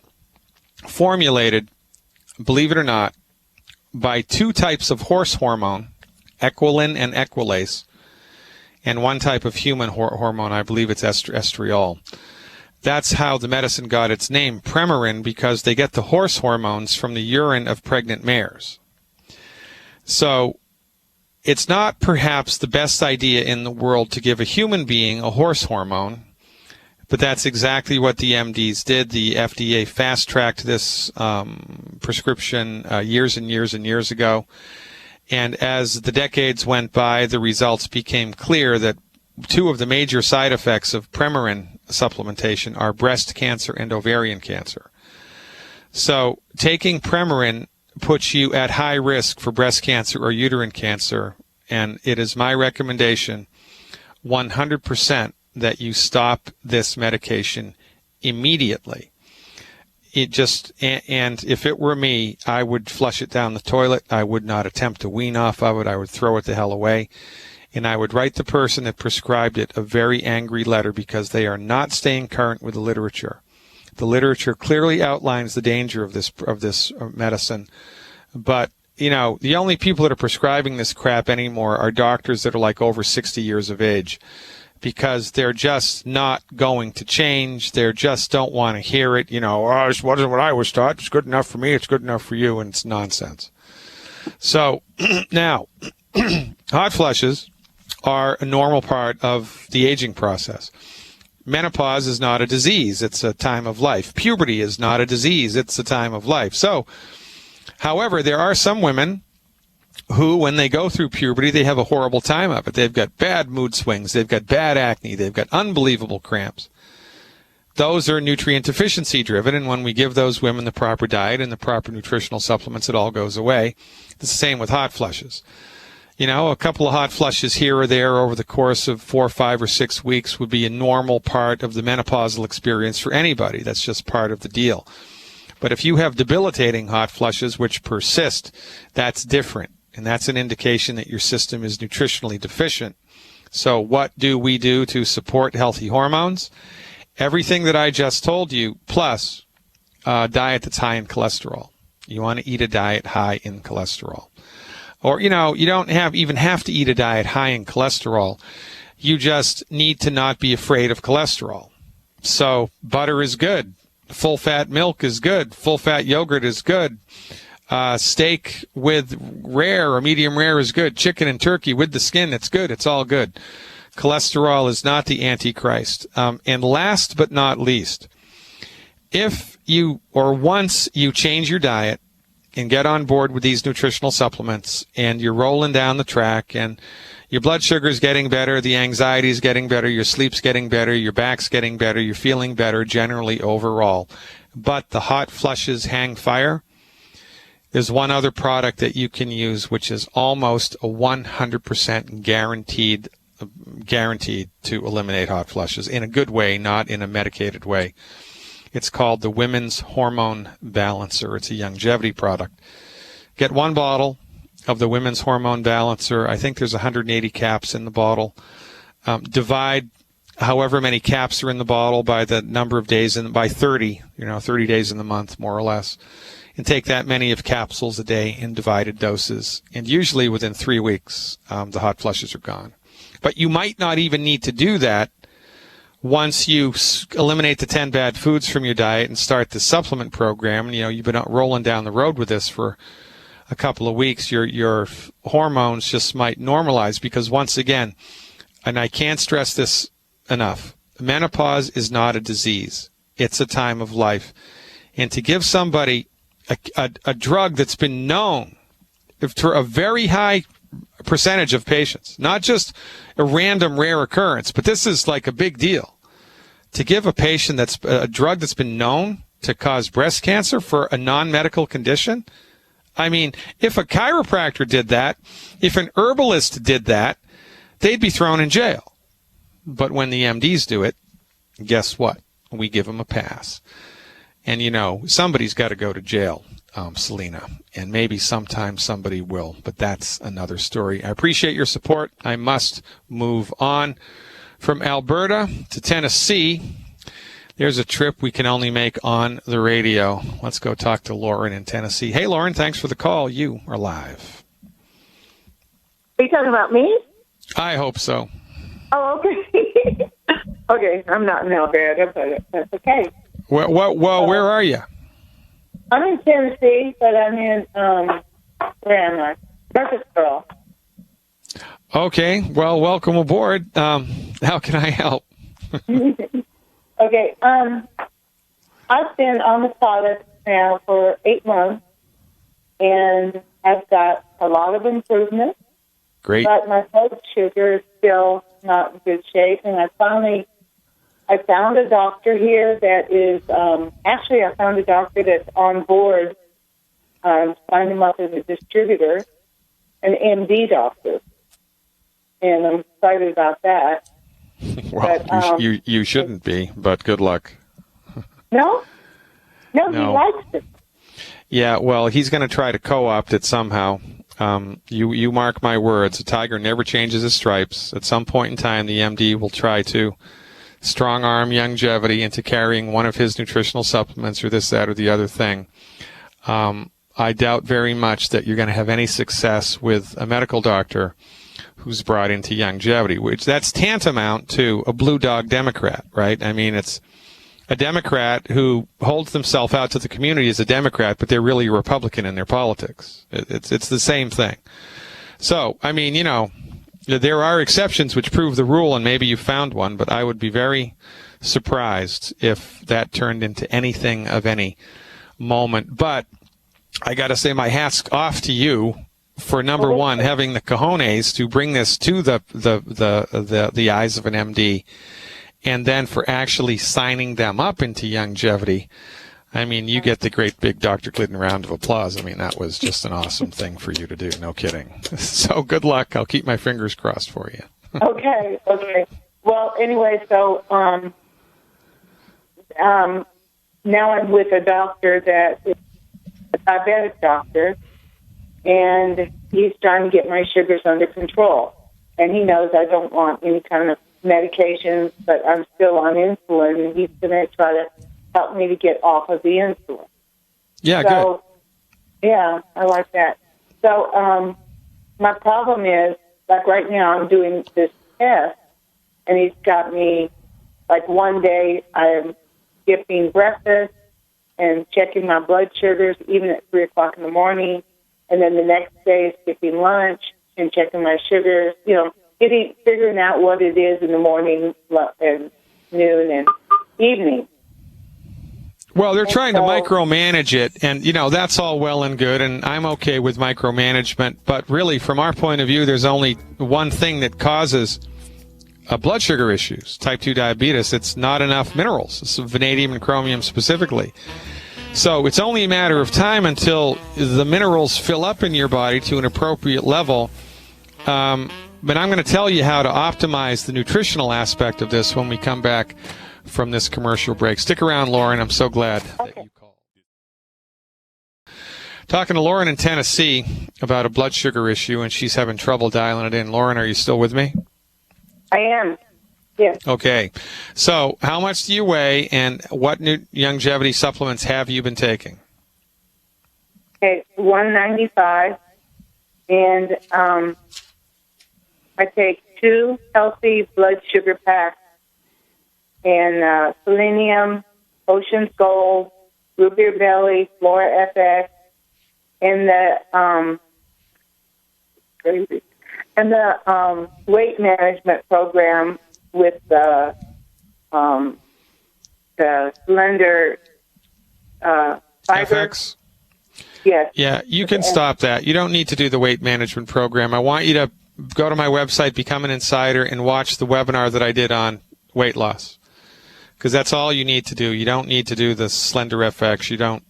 [SPEAKER 1] formulated, believe it or not, by two types of horse hormone, equilin and equilase, and one type of human hormone, I believe it's estriol. That's how the medicine got its name, Premarin, because they get the horse hormones from the urine of pregnant mares. So it's not perhaps the best idea in the world to give a human being a horse hormone, but that's exactly what the MDs did. The FDA fast-tracked this prescription years and years and years ago. And as the decades went by, the results became clear that two of the major side effects of Premarin supplementation are breast cancer and ovarian cancer. So taking Premarin puts you at high risk for breast cancer or uterine cancer, and it is my recommendation 100% that you stop this medication immediately. It just, and if it were me, I would flush it down the toilet. I would not attempt to wean off of it. I would throw it the hell away. And I would write the person that prescribed it a very angry letter because they are not staying current with the literature. The literature clearly outlines the danger of this medicine. But, you know, the only people that are prescribing this crap anymore are doctors that are like over 60 years of age, because they're just not going to change. They just don't want to hear it. You know, oh, this wasn't what I was taught. It's good enough for me. It's good enough for you. And it's nonsense. So now, hot flushes are a normal part of the aging process. Menopause is not a disease. It's a time of life. Puberty is not a disease. It's a time of life. So, however, there are some women who, when they go through puberty, they have a horrible time of it. They've got bad mood swings. They've got bad acne. They've got unbelievable cramps. Those are nutrient deficiency driven, and when we give those women the proper diet and the proper nutritional supplements, it all goes away. It's the same with hot flushes. You know, a couple of hot flushes here or there over the course of 4, 5, or 6 weeks would be a normal part of the menopausal experience for anybody. That's just part of the deal. But if you have debilitating hot flushes which persist, that's different. And that's an indication that your system is nutritionally deficient. So what do we do to support healthy hormones? Everything that I just told you, plus a diet that's high in cholesterol. You want to eat a diet high in cholesterol. Or, you know, you don't even have to eat a diet high in cholesterol. You just need to not be afraid of cholesterol. So butter is good. Full-fat milk is good. Full-fat yogurt is good. Steak with rare or medium rare is good. Chicken and turkey with the skin, it's good. It's all good. Cholesterol is not the Antichrist. And last but not least, once you change your diet and get on board with these nutritional supplements and you're rolling down the track and your blood sugar is getting better, the anxiety is getting better, your sleep's getting better, your back's getting better, you're feeling better generally overall, but the hot flushes hang fire, there's one other product that you can use which is almost a 100% guaranteed to eliminate hot flushes in a good way, not in a medicated way. It's called the Women's Hormone Balancer. It's a longevity product. Get one bottle of the Women's Hormone Balancer. I think there's 180 caps in the bottle. Divide however many caps are in the bottle by the number of days, by 30, 30 days in the month, more or less. And take that many of capsules a day in divided doses. And usually within 3 weeks, the hot flushes are gone. But you might not even need to do that once you eliminate the 10 bad foods from your diet and start the supplement program. You've been rolling down the road with this for a couple of weeks, your hormones just might normalize, because once again, and I can't stress this enough, menopause is not a disease. It's a time of life. And to give somebody a drug that's been known for a very high percentage of patients, not just a random rare occurrence, but this is like a big deal. To give a patient that's a drug that's been known to cause breast cancer for a non-medical condition, I mean, if a chiropractor did that, if an herbalist did that, they'd be thrown in jail. But when the MDs do it, guess what? We give them a pass. And, you know, somebody's got to go to jail, Selena, and maybe sometime somebody will, but that's another story. I appreciate your support. I must move on. From Alberta to Tennessee, there's a trip we can only make on the radio. Let's go talk to Lauren in Tennessee. Hey, Lauren, thanks for the call. You are live.
[SPEAKER 5] Are you talking about me?
[SPEAKER 1] I hope so.
[SPEAKER 5] Oh, okay. Okay, I'm not in Alberta, but that's okay.
[SPEAKER 1] Well, where are you?
[SPEAKER 5] I'm in Tennessee, but I'm in, where am I? Murfreesboro.
[SPEAKER 1] Okay, well, welcome aboard. How can I help?
[SPEAKER 5] Okay, I've been on the product now for 8 months, and I've got a lot of improvement.
[SPEAKER 1] Great.
[SPEAKER 5] But my blood sugar is still not in good shape, and I found a doctor here that is, actually I found a doctor that's on board. Signed him up as a distributor, an MD doctor. And I'm excited about that.
[SPEAKER 1] Well,
[SPEAKER 5] but,
[SPEAKER 1] you shouldn't be, but good luck.
[SPEAKER 5] No, he likes it.
[SPEAKER 1] Yeah, well, he's going to try to co-opt it somehow. You mark my words, a tiger never changes his stripes. At some point in time, the MD will try to strong-arm Youngevity into carrying one of his nutritional supplements or this, that, or the other thing. I doubt very much that you're going to have any success with a medical doctor who's brought into Youngevity, which that's tantamount to a blue dog Democrat, right? I mean, it's a Democrat who holds themselves out to the community as a Democrat, but they're really a Republican in their politics. It's the same thing. So, I mean, you know, there are exceptions which prove the rule, and maybe you found one, but I would be very surprised if that turned into anything of any moment. But I got to say, my hat's off to you for number one, having the cojones to bring this to the eyes of an MD, and then for actually signing them up into Youngevity. I mean, you get the great big Dr. Glidden round of applause. I mean, that was just an awesome thing for you to do. No kidding. So good luck. I'll keep my fingers crossed for you.
[SPEAKER 5] Okay. Well, anyway, so now I'm with a doctor that is a diabetic doctor, and he's trying to get my sugars under control. And he knows I don't want any kind of medications, but I'm still on insulin, and he's going to try to help me to get off of the insulin.
[SPEAKER 1] Yeah,
[SPEAKER 5] so,
[SPEAKER 1] good.
[SPEAKER 5] Yeah, I like that. So my problem is, like right now I'm doing this test, and he's got me, like one day I'm skipping breakfast and checking my blood sugars even at 3 o'clock in the morning, and then the next day skipping lunch and checking my sugars, you know, figuring out what it is in the morning and noon and evening.
[SPEAKER 1] Well, they're trying to micromanage it, and, you know, that's all well and good, and I'm okay with micromanagement, but really, from our point of view, there's only one thing that causes blood sugar issues, type 2 diabetes. It's not enough minerals, it's vanadium and chromium specifically. So it's only a matter of time until the minerals fill up in your body to an appropriate level. But I'm going to tell you how to optimize the nutritional aspect of this when we come back from this commercial break. Stick around, Lauren. I'm so glad that you called. Talking to Lauren in Tennessee about a blood sugar issue, and she's having trouble dialing it in. Lauren, are you still with me?
[SPEAKER 5] I am. Yes.
[SPEAKER 1] Okay. So how much do you weigh, and what new Youngevity supplements have you been taking?
[SPEAKER 5] Okay, 195, and I take 2 healthy blood sugar packs, and selenium, Ocean's Gold, Root Beer Belly, Flora FX, in the weight management program with the slender fiber.
[SPEAKER 1] FX?
[SPEAKER 5] Yes.
[SPEAKER 1] Yeah, you can stop that. You don't need to do the weight management program. I want you to go to my website, Become an Insider, and watch the webinar that I did on weight loss. Because that's all you need to do. You don't need to do the Slender FX.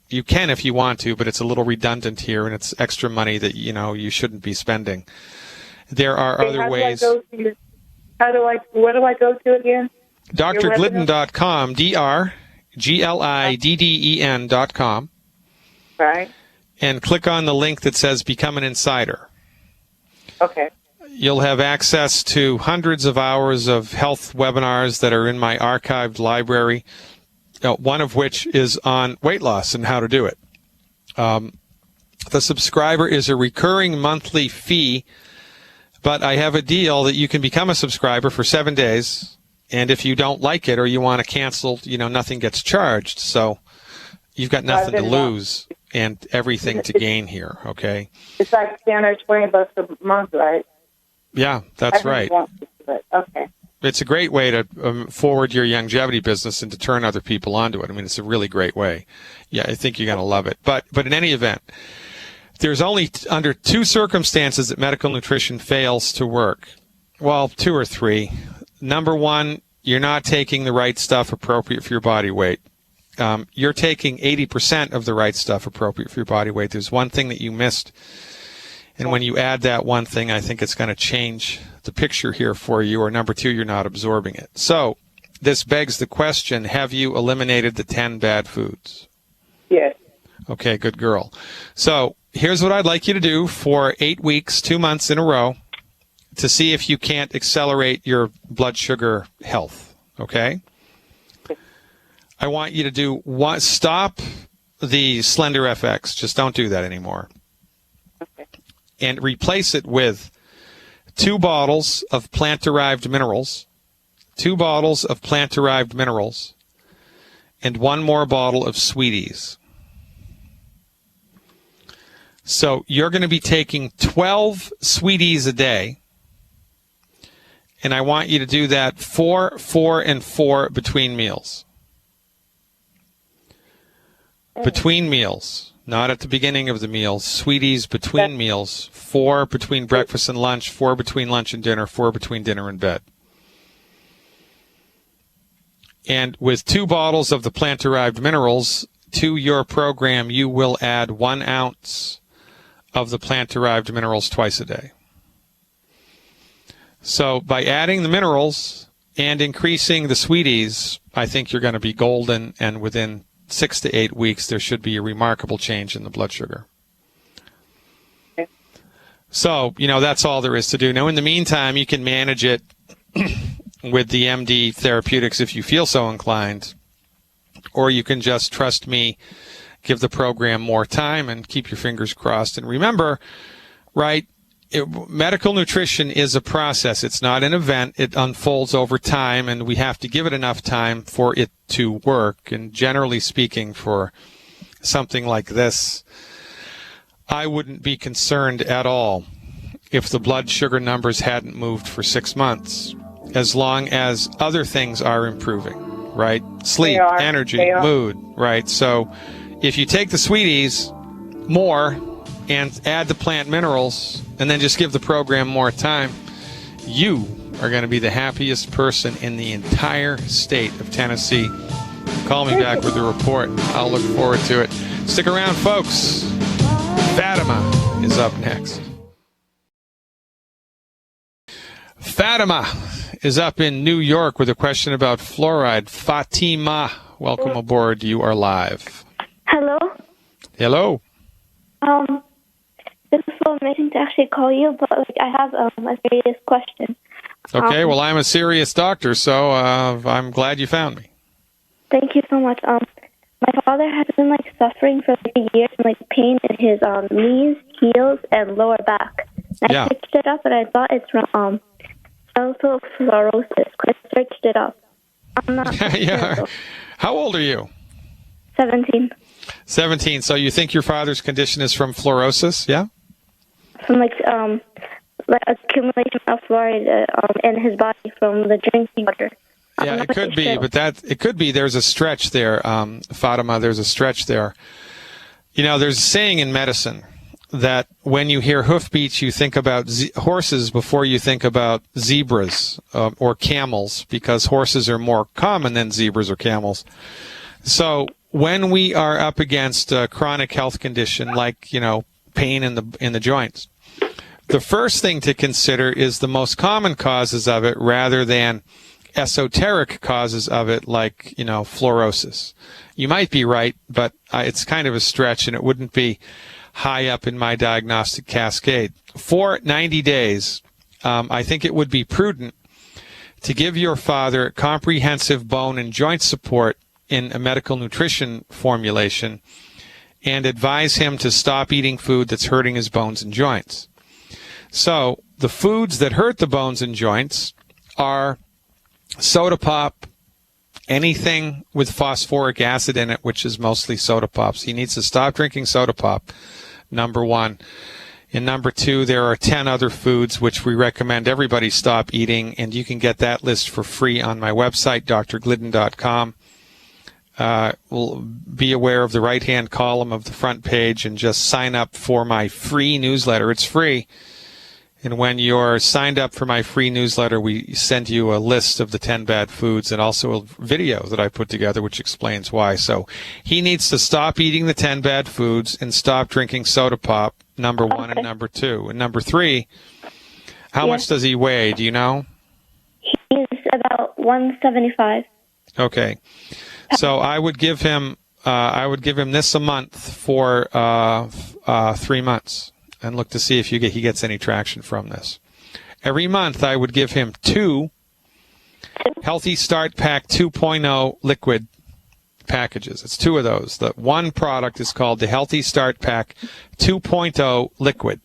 [SPEAKER 1] You can if you want to, but it's a little redundant here, and it's extra money that you shouldn't be spending. There are other ways.
[SPEAKER 5] What do I go to again?
[SPEAKER 1] drglidden.com, drglidden.com.
[SPEAKER 5] Right.
[SPEAKER 1] And click on the link that says Become an Insider.
[SPEAKER 5] Okay.
[SPEAKER 1] You'll have access to hundreds of hours of health webinars that are in my archived library, one of which is on weight loss and how to do it. The subscriber is a recurring monthly fee, but I have a deal that you can become a subscriber for 7 days, and if you don't like it or you want to cancel, nothing gets charged. So you've got nothing to lose and everything to gain here, okay?
[SPEAKER 5] It's like $10 or $20 a month, right?
[SPEAKER 1] Yeah, that's right.
[SPEAKER 5] Okay.
[SPEAKER 1] It's a great way to forward your longevity business and to turn other people onto it. I mean, it's a really great way. Yeah, I think you're going to love it. But in any event, there's only under 2 circumstances that medical nutrition fails to work. Well, 2 or 3. Number 1, you're not taking the right stuff appropriate for your body weight. You're taking 80% of the right stuff appropriate for your body weight. There's one thing that you missed. And when you add that one thing, I think it's going to change the picture here for you. Or number 2, you're not absorbing it. So this begs the question, have you eliminated the 10 bad foods?
[SPEAKER 5] Yes.
[SPEAKER 1] Okay, good girl. So here's what I'd like you to do for 8 weeks, 2 months in a row to see if you can't accelerate your blood sugar health. Okay? I want you to do stop the Slender FX. Just don't do that anymore.
[SPEAKER 5] Okay.
[SPEAKER 1] And replace it with 2 bottles of plant-derived minerals, 2 bottles of plant-derived minerals, and 1 more bottle of Sweeties. So you're going to be taking 12 Sweeties a day, and I want you to do that 4, 4, and 4 between meals. Between meals, not at the beginning of the meal. Sweeties between meals. 4 between breakfast and lunch, 4 between lunch and dinner, 4 between dinner and bed. And with 2 bottles of the plant-derived minerals to your program, you will add 1 ounce of the plant-derived minerals twice a day. So by adding the minerals and increasing the Sweeties, I think you're going to be golden, and within 6 to 8 weeks, there should be a remarkable change in the blood sugar.
[SPEAKER 5] Okay.
[SPEAKER 1] So, that's all there is to do. Now, in the meantime, you can manage it with the MD Therapeutics if you feel so inclined, or you can just trust me, give the program more time, and keep your fingers crossed. And remember, right, medical nutrition is a process. It's not an event. It unfolds over time, and we have to give it enough time for it to work. And generally speaking, for something like this, I wouldn't be concerned at all if the blood sugar numbers hadn't moved for 6 months, as long as other things are improving, right? Sleep, energy, mood, right? So if you take the Sweeties more and add the plant minerals, and then just give the program more time, you are going to be the happiest person in the entire state of Tennessee. Call me back with a report. I'll look forward to it. Stick around, folks. Fatima is up next. Fatima is up in New York with a question about fluoride. Fatima, welcome aboard. You are live.
[SPEAKER 6] Hello.
[SPEAKER 1] Hello.
[SPEAKER 6] This is so amazing to actually call you, but I have a serious question.
[SPEAKER 1] Okay, well, I'm a serious doctor, so I'm glad you found me.
[SPEAKER 6] Thank you so much. My father has been suffering for a year from pain in his knees, heels, and lower back. And I searched it up, and I thought it's from celiac fluorosis. I searched it up. I'm not
[SPEAKER 1] yeah. How old are you?
[SPEAKER 6] 17.
[SPEAKER 1] 17. So you think your father's condition is from fluorosis? Yeah.
[SPEAKER 6] From like accumulation of fluoride in his body from the drinking water.
[SPEAKER 1] Yeah, it could be, but it could be. There's a stretch there, Fatima. There's a stretch there. You know, there's a saying in medicine that when you hear hoofbeats, you think about horses before you think about zebras or camels, because horses are more common than zebras or camels. So when we are up against a chronic health condition like, you know, pain in the joints, the first thing to consider is the most common causes of it rather than esoteric causes of it, like, you know, fluorosis. You might be right, but it's kind of a stretch, and it wouldn't be high up in my diagnostic cascade. For 90 days, I think it would be prudent to give your father comprehensive bone and joint support in a medical nutrition formulation and advise him to stop eating food that's hurting his bones and joints. So the foods that hurt the bones and joints are soda pop, anything with phosphoric acid in it, which is mostly soda pops. He needs to stop drinking soda pop, number one. And number two, there are 10 other foods which we recommend everybody stop eating, and you can get that list for free on my website, drglidden.com. Be aware of the right-hand column of the front page and just sign up for my free newsletter. It's free. And when you're signed up for my free newsletter, we send you a list of the 10 bad foods and also a video that I put together which explains why. So he needs to stop eating the 10 bad foods and stop drinking soda pop, number one, and number two. And number three, how much does he weigh? Do you know?
[SPEAKER 6] He's about 175.
[SPEAKER 1] Okay. So I would give him this a month for 3 months. And look to see if he gets any traction from this. Every month, I would give him 2 Healthy Start Pack 2.0 liquid packages. It's 2 of those. The one product is called the Healthy Start Pack 2.0 liquid.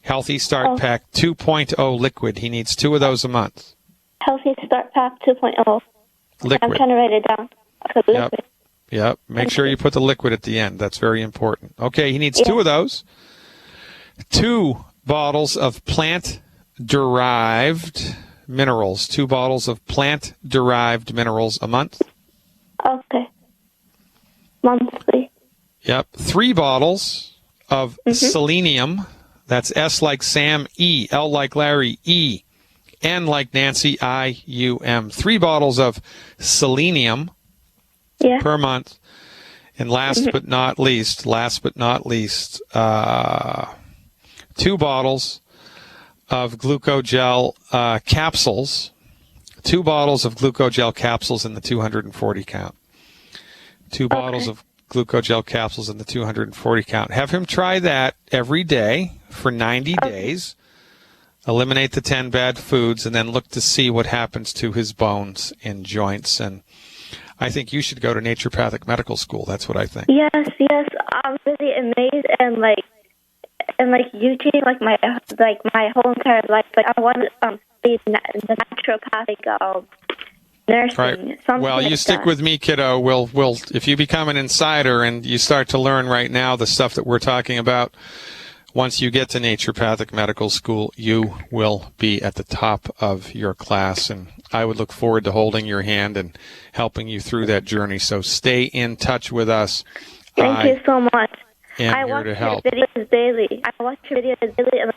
[SPEAKER 1] Healthy Start Pack 2.0 liquid. He needs 2 of those a month.
[SPEAKER 6] Healthy Start Pack 2.0.
[SPEAKER 1] Liquid.
[SPEAKER 6] I'm trying to write it down. Liquid.
[SPEAKER 1] Yep. Make sure you put the liquid at the end. That's very important. Okay, he needs 2 of those. 2 bottles of plant-derived minerals. 2 bottles of plant-derived minerals a month.
[SPEAKER 6] Okay. Monthly.
[SPEAKER 1] Yep. 3 bottles of selenium. That's S like Sam, E, L like Larry, E, N like Nancy, I-U-M. 3 bottles of selenium per month. And last but not least, 2 bottles of glucogel capsules. 2 bottles of glucogel capsules in the 240 count. 2 bottles of glucogel capsules in the 240 count. Have him try that every day for 90 days. Eliminate the 10 bad foods, and then look to see what happens to his bones and joints. And I think you should go to naturopathic medical school. That's what I think.
[SPEAKER 6] Yes. I'm really amazed and you changed my whole entire life. Like I want to be the naturopathic nursing.
[SPEAKER 1] Right. Well, you stick with me, kiddo. We'll if you become an insider and you start to learn right now the stuff that we're talking about, once you get to naturopathic medical school, you will be at the top of your class, and I would look forward to holding your hand and helping you through that journey. So stay in touch with us.
[SPEAKER 6] Thank you so much.
[SPEAKER 1] I watch your
[SPEAKER 6] videos daily. And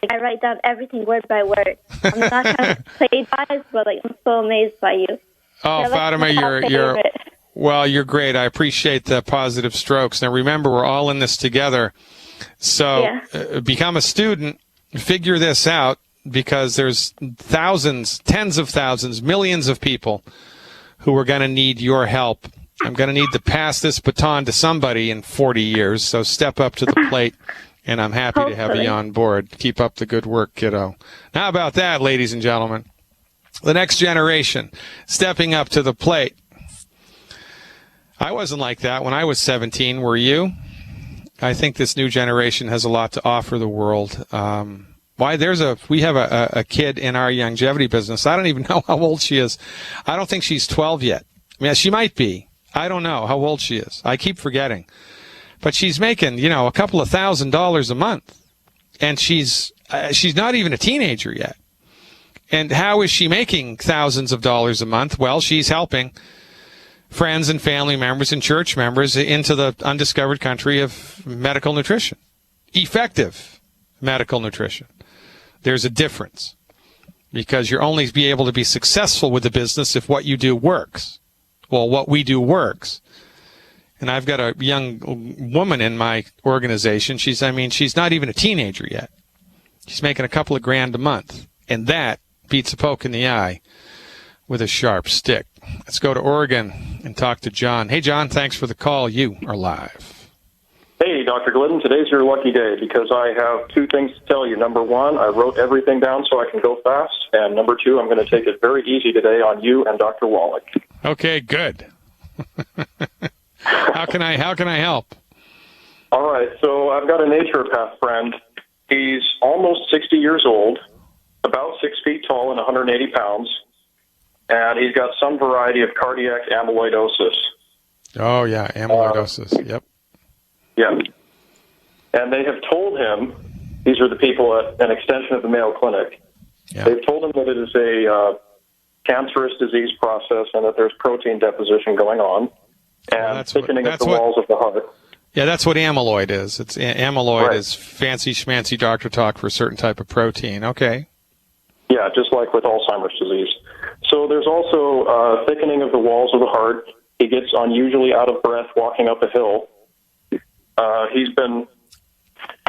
[SPEAKER 6] I write down everything word by word. I'm not trying to play guys, but I'm so amazed by you.
[SPEAKER 1] Oh, Fatima, you're great. I appreciate the positive strokes. Now remember, we're all in this together. So become a student, figure this out, because there's thousands, tens of thousands, millions of people who are going to need your help. I'm going to need to pass this baton to somebody in 40 years, so step up to the plate, and I'm happy to have you on board. Keep up the good work, kiddo. Now, how about that, ladies and gentlemen? The next generation stepping up to the plate. I wasn't like that when I was 17, were you? I think this new generation has a lot to offer the world. We have a kid in our longevity business. I don't even know how old she is. I don't think she's 12 yet. I mean, she might be. I don't know how old she is. I keep forgetting. But she's making, a couple of $1,000s a month. And she's not even a teenager yet. And how is she making thousands of dollars a month? Well, she's helping friends and family members and church members into the undiscovered country of medical nutrition. Effective medical nutrition. There's a difference, because you'll only be able to be successful with the business if what you do works. Well, what we do works. And I've got a young woman in my organization. She's not even a teenager yet. She's making a couple of grand a month. And that beats a poke in the eye with a sharp stick. Let's go to Oregon and talk to John. Hey, John, thanks for the call. You are live.
[SPEAKER 7] Hey, Dr. Glidden, today's your lucky day because I have two things to tell you. Number one, I wrote everything down so I can go fast. And number two, I'm going to take it very easy today on you and Dr. Wallach.
[SPEAKER 1] Okay, good. How can I help?
[SPEAKER 7] All right, so I've got a naturopath friend. He's almost 60 years old, about 6 feet tall and 180 pounds, and he's got some variety of cardiac amyloidosis.
[SPEAKER 1] Oh, yeah, amyloidosis, yep.
[SPEAKER 7] Yeah. And they have told him, these are the people at an extension of the Mayo Clinic, they've told him that it is a cancerous disease process and that there's protein deposition going on and thickening of the walls of the heart.
[SPEAKER 1] Yeah, that's what amyloid is. Amyloid is fancy schmancy doctor talk for a certain type of protein. Okay.
[SPEAKER 7] Yeah, just like with Alzheimer's disease. So there's also thickening of the walls of the heart. He gets unusually out of breath walking up a hill. He's been,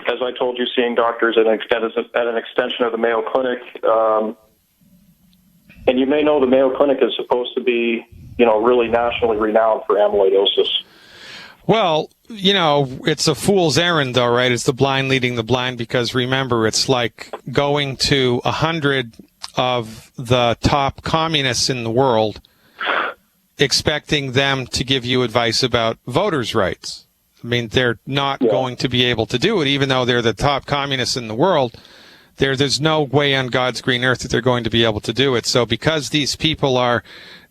[SPEAKER 7] as I told you, seeing doctors at an extension of the Mayo Clinic. And you may know the Mayo Clinic is supposed to be, really nationally renowned for amyloidosis.
[SPEAKER 1] Well, it's a fool's errand, though, right? It's the blind leading the blind, because remember, it's like going to 100 of the top communists in the world, expecting them to give you advice about voters' rights. I mean, they're not going to be able to do it, even though they're the top communists in the world. There's no way on God's green earth that they're going to be able to do it. So because these people are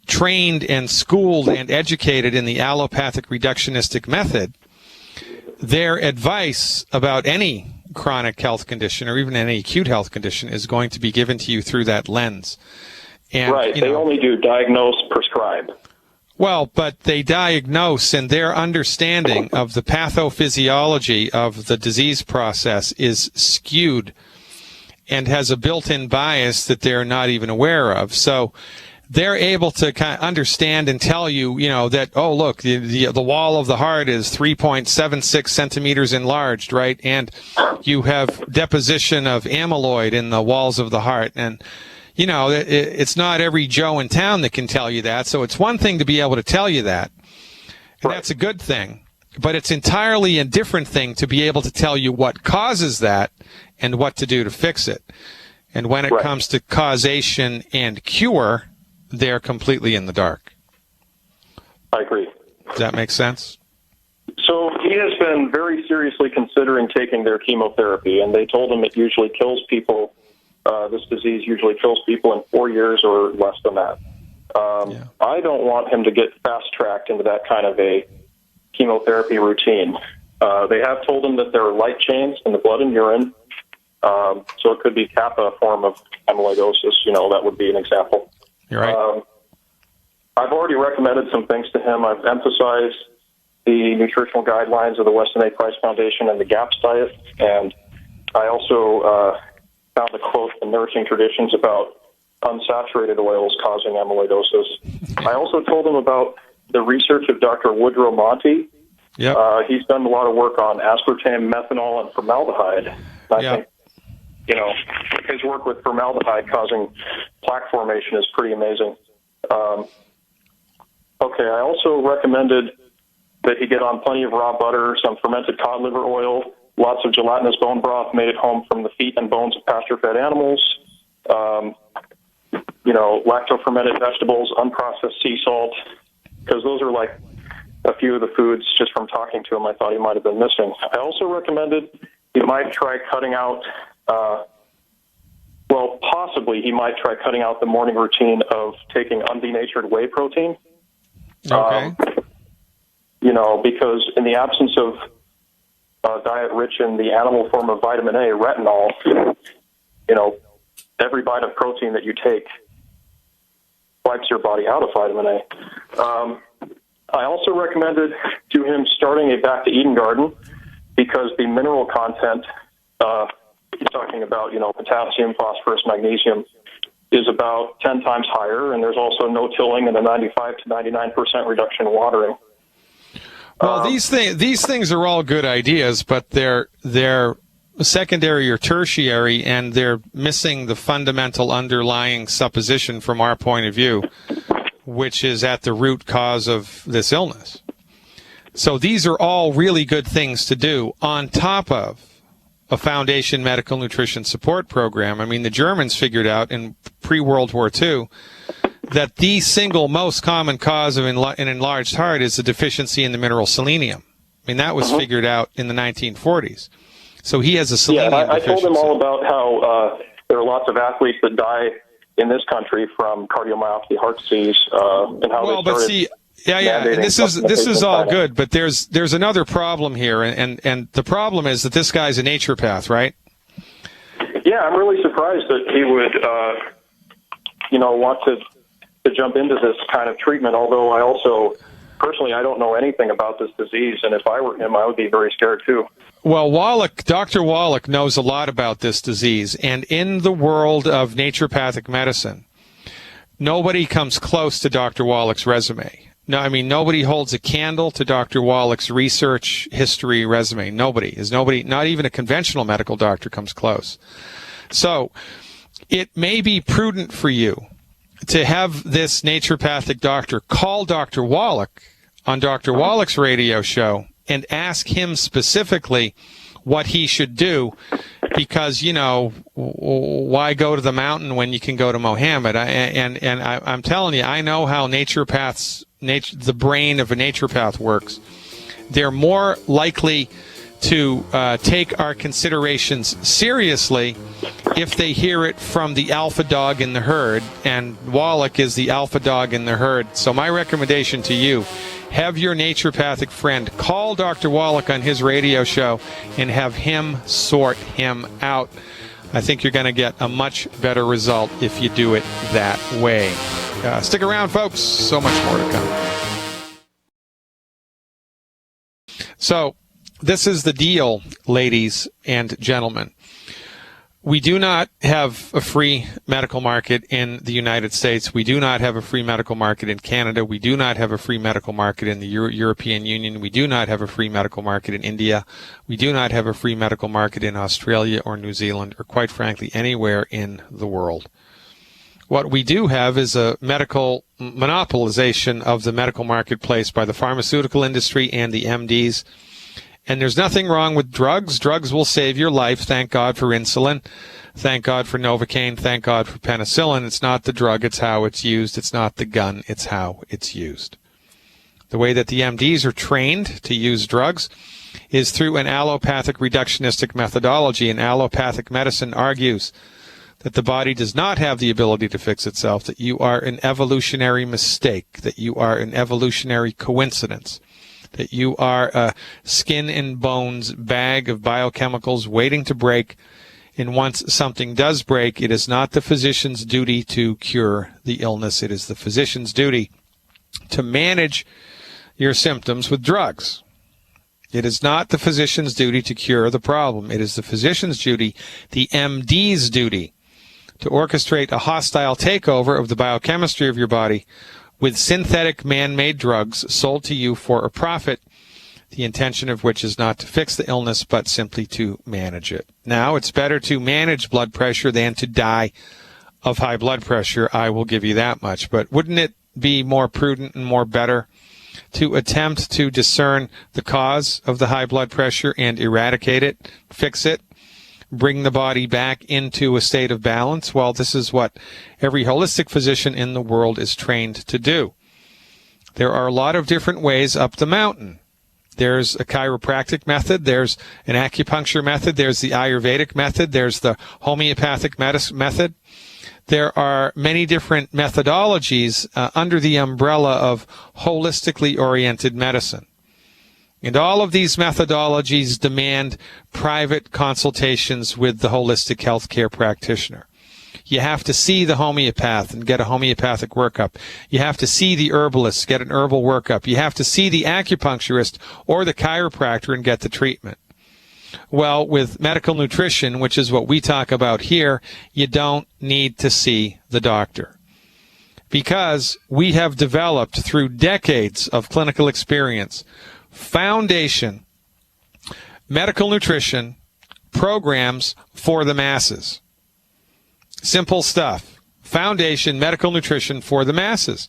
[SPEAKER 1] trained and schooled and educated in the allopathic reductionistic method, their advice about any chronic health condition or even any acute health condition is going to be given to you through that lens. And,
[SPEAKER 7] right. They only do diagnose, prescribe.
[SPEAKER 1] Well, but they diagnose, and their understanding of the pathophysiology of the disease process is skewed and has a built-in bias that they're not even aware of. So they're able to kind of understand and tell you, that, oh, look, the wall of the heart is 3.76 centimeters enlarged, right? And you have deposition of amyloid in the walls of the heart. And, it's not every Joe in town that can tell you that. So it's one thing to be able to tell you that, and that's a good thing. But it's entirely a different thing to be able to tell you what causes that and what to do to fix it. And when it comes to causation and cure, they're completely in the dark.
[SPEAKER 7] I agree.
[SPEAKER 1] Does that make sense?
[SPEAKER 7] So he has been very seriously considering taking their chemotherapy, and they told him it usually kills people. This disease usually kills people in 4 years or less than that. I don't want him to get fast-tracked into that kind of a chemotherapy routine. They have told him that there are light chains in the blood and urine, so it could be kappa form of amyloidosis. That would be an example.
[SPEAKER 1] You're right.
[SPEAKER 7] I've already recommended some things to him. I've emphasized the nutritional guidelines of the Weston A. Price Foundation and the GAPS diet, and I also found a quote in Nourishing Traditions about unsaturated oils causing amyloidosis. I also told him about the research of Dr. Woodrow Monty.
[SPEAKER 1] Yep.
[SPEAKER 7] He's done a lot of work on aspartame, methanol, and formaldehyde. I think, his work with formaldehyde causing plaque formation is pretty amazing. I also recommended that he get on plenty of raw butter, some fermented cod liver oil, lots of gelatinous bone broth made at home from the feet and bones of pasture-fed animals, lacto-fermented vegetables, unprocessed sea salt, because those are like a few of the foods just from talking to him I thought he might have been missing. I also recommended he might try cutting out, possibly he might try cutting out the morning routine of taking undenatured whey protein.
[SPEAKER 1] Okay.
[SPEAKER 7] because in the absence of a diet rich in the animal form of vitamin A, retinol, every bite of protein that you take wipes your body out of vitamin A. I also recommended to him starting a Back to Eden garden because the mineral content, he's talking about, potassium, phosphorus, magnesium, is about 10 times higher, and there's also no tilling and a 95 to 99% reduction in watering.
[SPEAKER 1] Well, these things are all good ideas, but they're secondary or tertiary, and they're missing the fundamental underlying supposition from our point of view, which is at the root cause of this illness. So these are all really good things to do on top of a foundation medical nutrition support program. I mean, the Germans figured out in pre-World War II that the single most common cause of an enlarged heart is a deficiency in the mineral selenium. I mean, that was figured out in the 1940s. So he has a selenium deficiency.
[SPEAKER 7] I told him all about how there are lots of athletes that die in this country from cardiomyopathy, heart disease, and how they started.
[SPEAKER 1] And this is all good, but there's another problem here, and the problem is that this guy's a naturopath, right?
[SPEAKER 7] Yeah, I'm really surprised that he would, want to jump into this kind of treatment. Although I also, personally, I don't know anything about this disease, and if I were him, I would be very scared too.
[SPEAKER 1] Well, Dr. Wallach knows a lot about this disease, and in the world of naturopathic medicine, nobody comes close to Dr. Wallach's resume. No, I mean, nobody holds a candle to Dr. Wallach's research history resume. Nobody, not even a conventional medical doctor comes close. So it may be prudent for you to have this naturopathic doctor call Dr. Wallach on Dr. Wallach's radio show and ask him specifically what he should do, because, why go to the mountain when you can go to Mohammed? I'm telling you, I know how naturopaths, the brain of a naturopath works. They're more likely to take our considerations seriously if they hear it from the alpha dog in the herd, and Wallach is the alpha dog in the herd. So my recommendation to you, have your naturopathic friend call Dr. Wallach on his radio show and have him sort him out. I think you're going to get a much better result if you do it that way. Stick around, folks. So much more to come. So this is the deal, ladies and gentlemen. We do not have a free medical market in the United States. We do not have a free medical market in Canada. We do not have a free medical market in the European Union. We do not have a free medical market in India. We do not have a free medical market in Australia or New Zealand, or quite frankly, anywhere in the world. What we do have is a medical monopolization of the medical marketplace by the pharmaceutical industry and the MDs. And there's nothing wrong with drugs. Drugs will save your life. Thank God for insulin. Thank God for Novocaine. Thank God for penicillin. It's not the drug, it's how it's used. It's not the gun, it's how it's used. The way that the MDs are trained to use drugs is through an allopathic reductionistic methodology. And allopathic medicine argues that the body does not have the ability to fix itself, that you are an evolutionary mistake, that you are an evolutionary coincidence, that you are a skin and bones bag of biochemicals waiting to break, and once something does break, it is not the physician's duty to cure the illness. It is the physician's duty to manage your symptoms with drugs. It is not the physician's duty to cure the problem. It is the physician's duty, the MD's duty, to orchestrate a hostile takeover of the biochemistry of your body with synthetic man-made drugs sold to you for a profit, the intention of which is not to fix the illness, but simply to manage it. Now, it's better to manage blood pressure than to die of high blood pressure. I will give you that much. But wouldn't it be more prudent and more better to attempt to discern the cause of the high blood pressure and eradicate it, fix it, bring the body back into a state of balance? Well, this is what every holistic physician in the world is trained to do. There are a lot of different ways up the mountain. There's a chiropractic method, there's an acupuncture method, there's the Ayurvedic method, there's the homeopathic method. There are many different methodologies under the umbrella of holistically oriented medicine. And all of these methodologies demand private consultations with the holistic healthcare practitioner. You have to see the homeopath and get a homeopathic workup. You have to see the herbalist, get an herbal workup. You have to see the acupuncturist or the chiropractor and get the treatment. Well, with medical nutrition, which is what we talk about here, you don't need to see the doctor, because we have developed through decades of clinical experience foundation medical nutrition programs for the masses. Simple stuff. Foundation medical nutrition for the masses.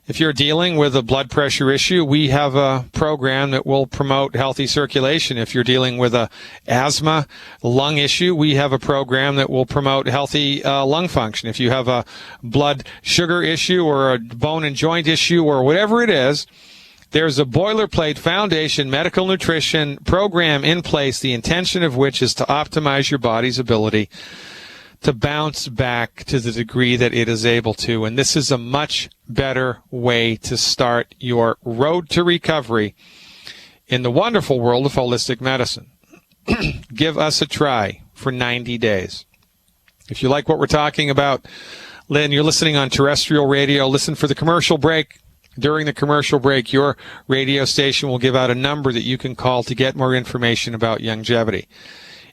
[SPEAKER 1] If you're dealing with a blood pressure issue, we have a program that will promote healthy circulation. If you're dealing with a asthma, lung issue, we have a program that will promote healthy lung function. If you have a blood sugar issue or a bone and joint issue or whatever it is, there's a boilerplate foundation medical nutrition program in place, the intention of which is to optimize your body's ability to bounce back to the degree that it is able to. And this is a much better way to start your road to recovery in the wonderful world of holistic medicine. Give us a try for 90 days. If you like what we're talking about, Lynn, you're listening on terrestrial radio, listen for the commercial break. During the commercial break, your radio station will give out a number that you can call to get more information about longevity.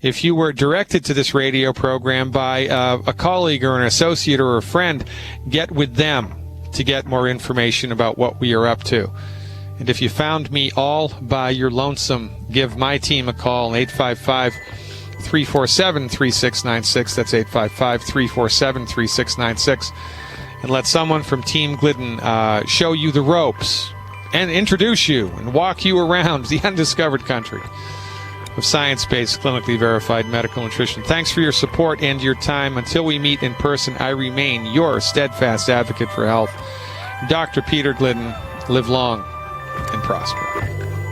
[SPEAKER 1] If you were directed to this radio program by a colleague or an associate or a friend, get with them to get more information about what we are up to. And if you found me all by your lonesome, give my team a call, 855-347-3696. That's 855-347-3696. And let someone from Team Glidden show you the ropes and introduce you and walk you around the undiscovered country of science-based, clinically verified medical nutrition. Thanks for your support and your time. Until we meet in person, I remain your steadfast advocate for health, Dr. Peter Glidden. Live long and prosper.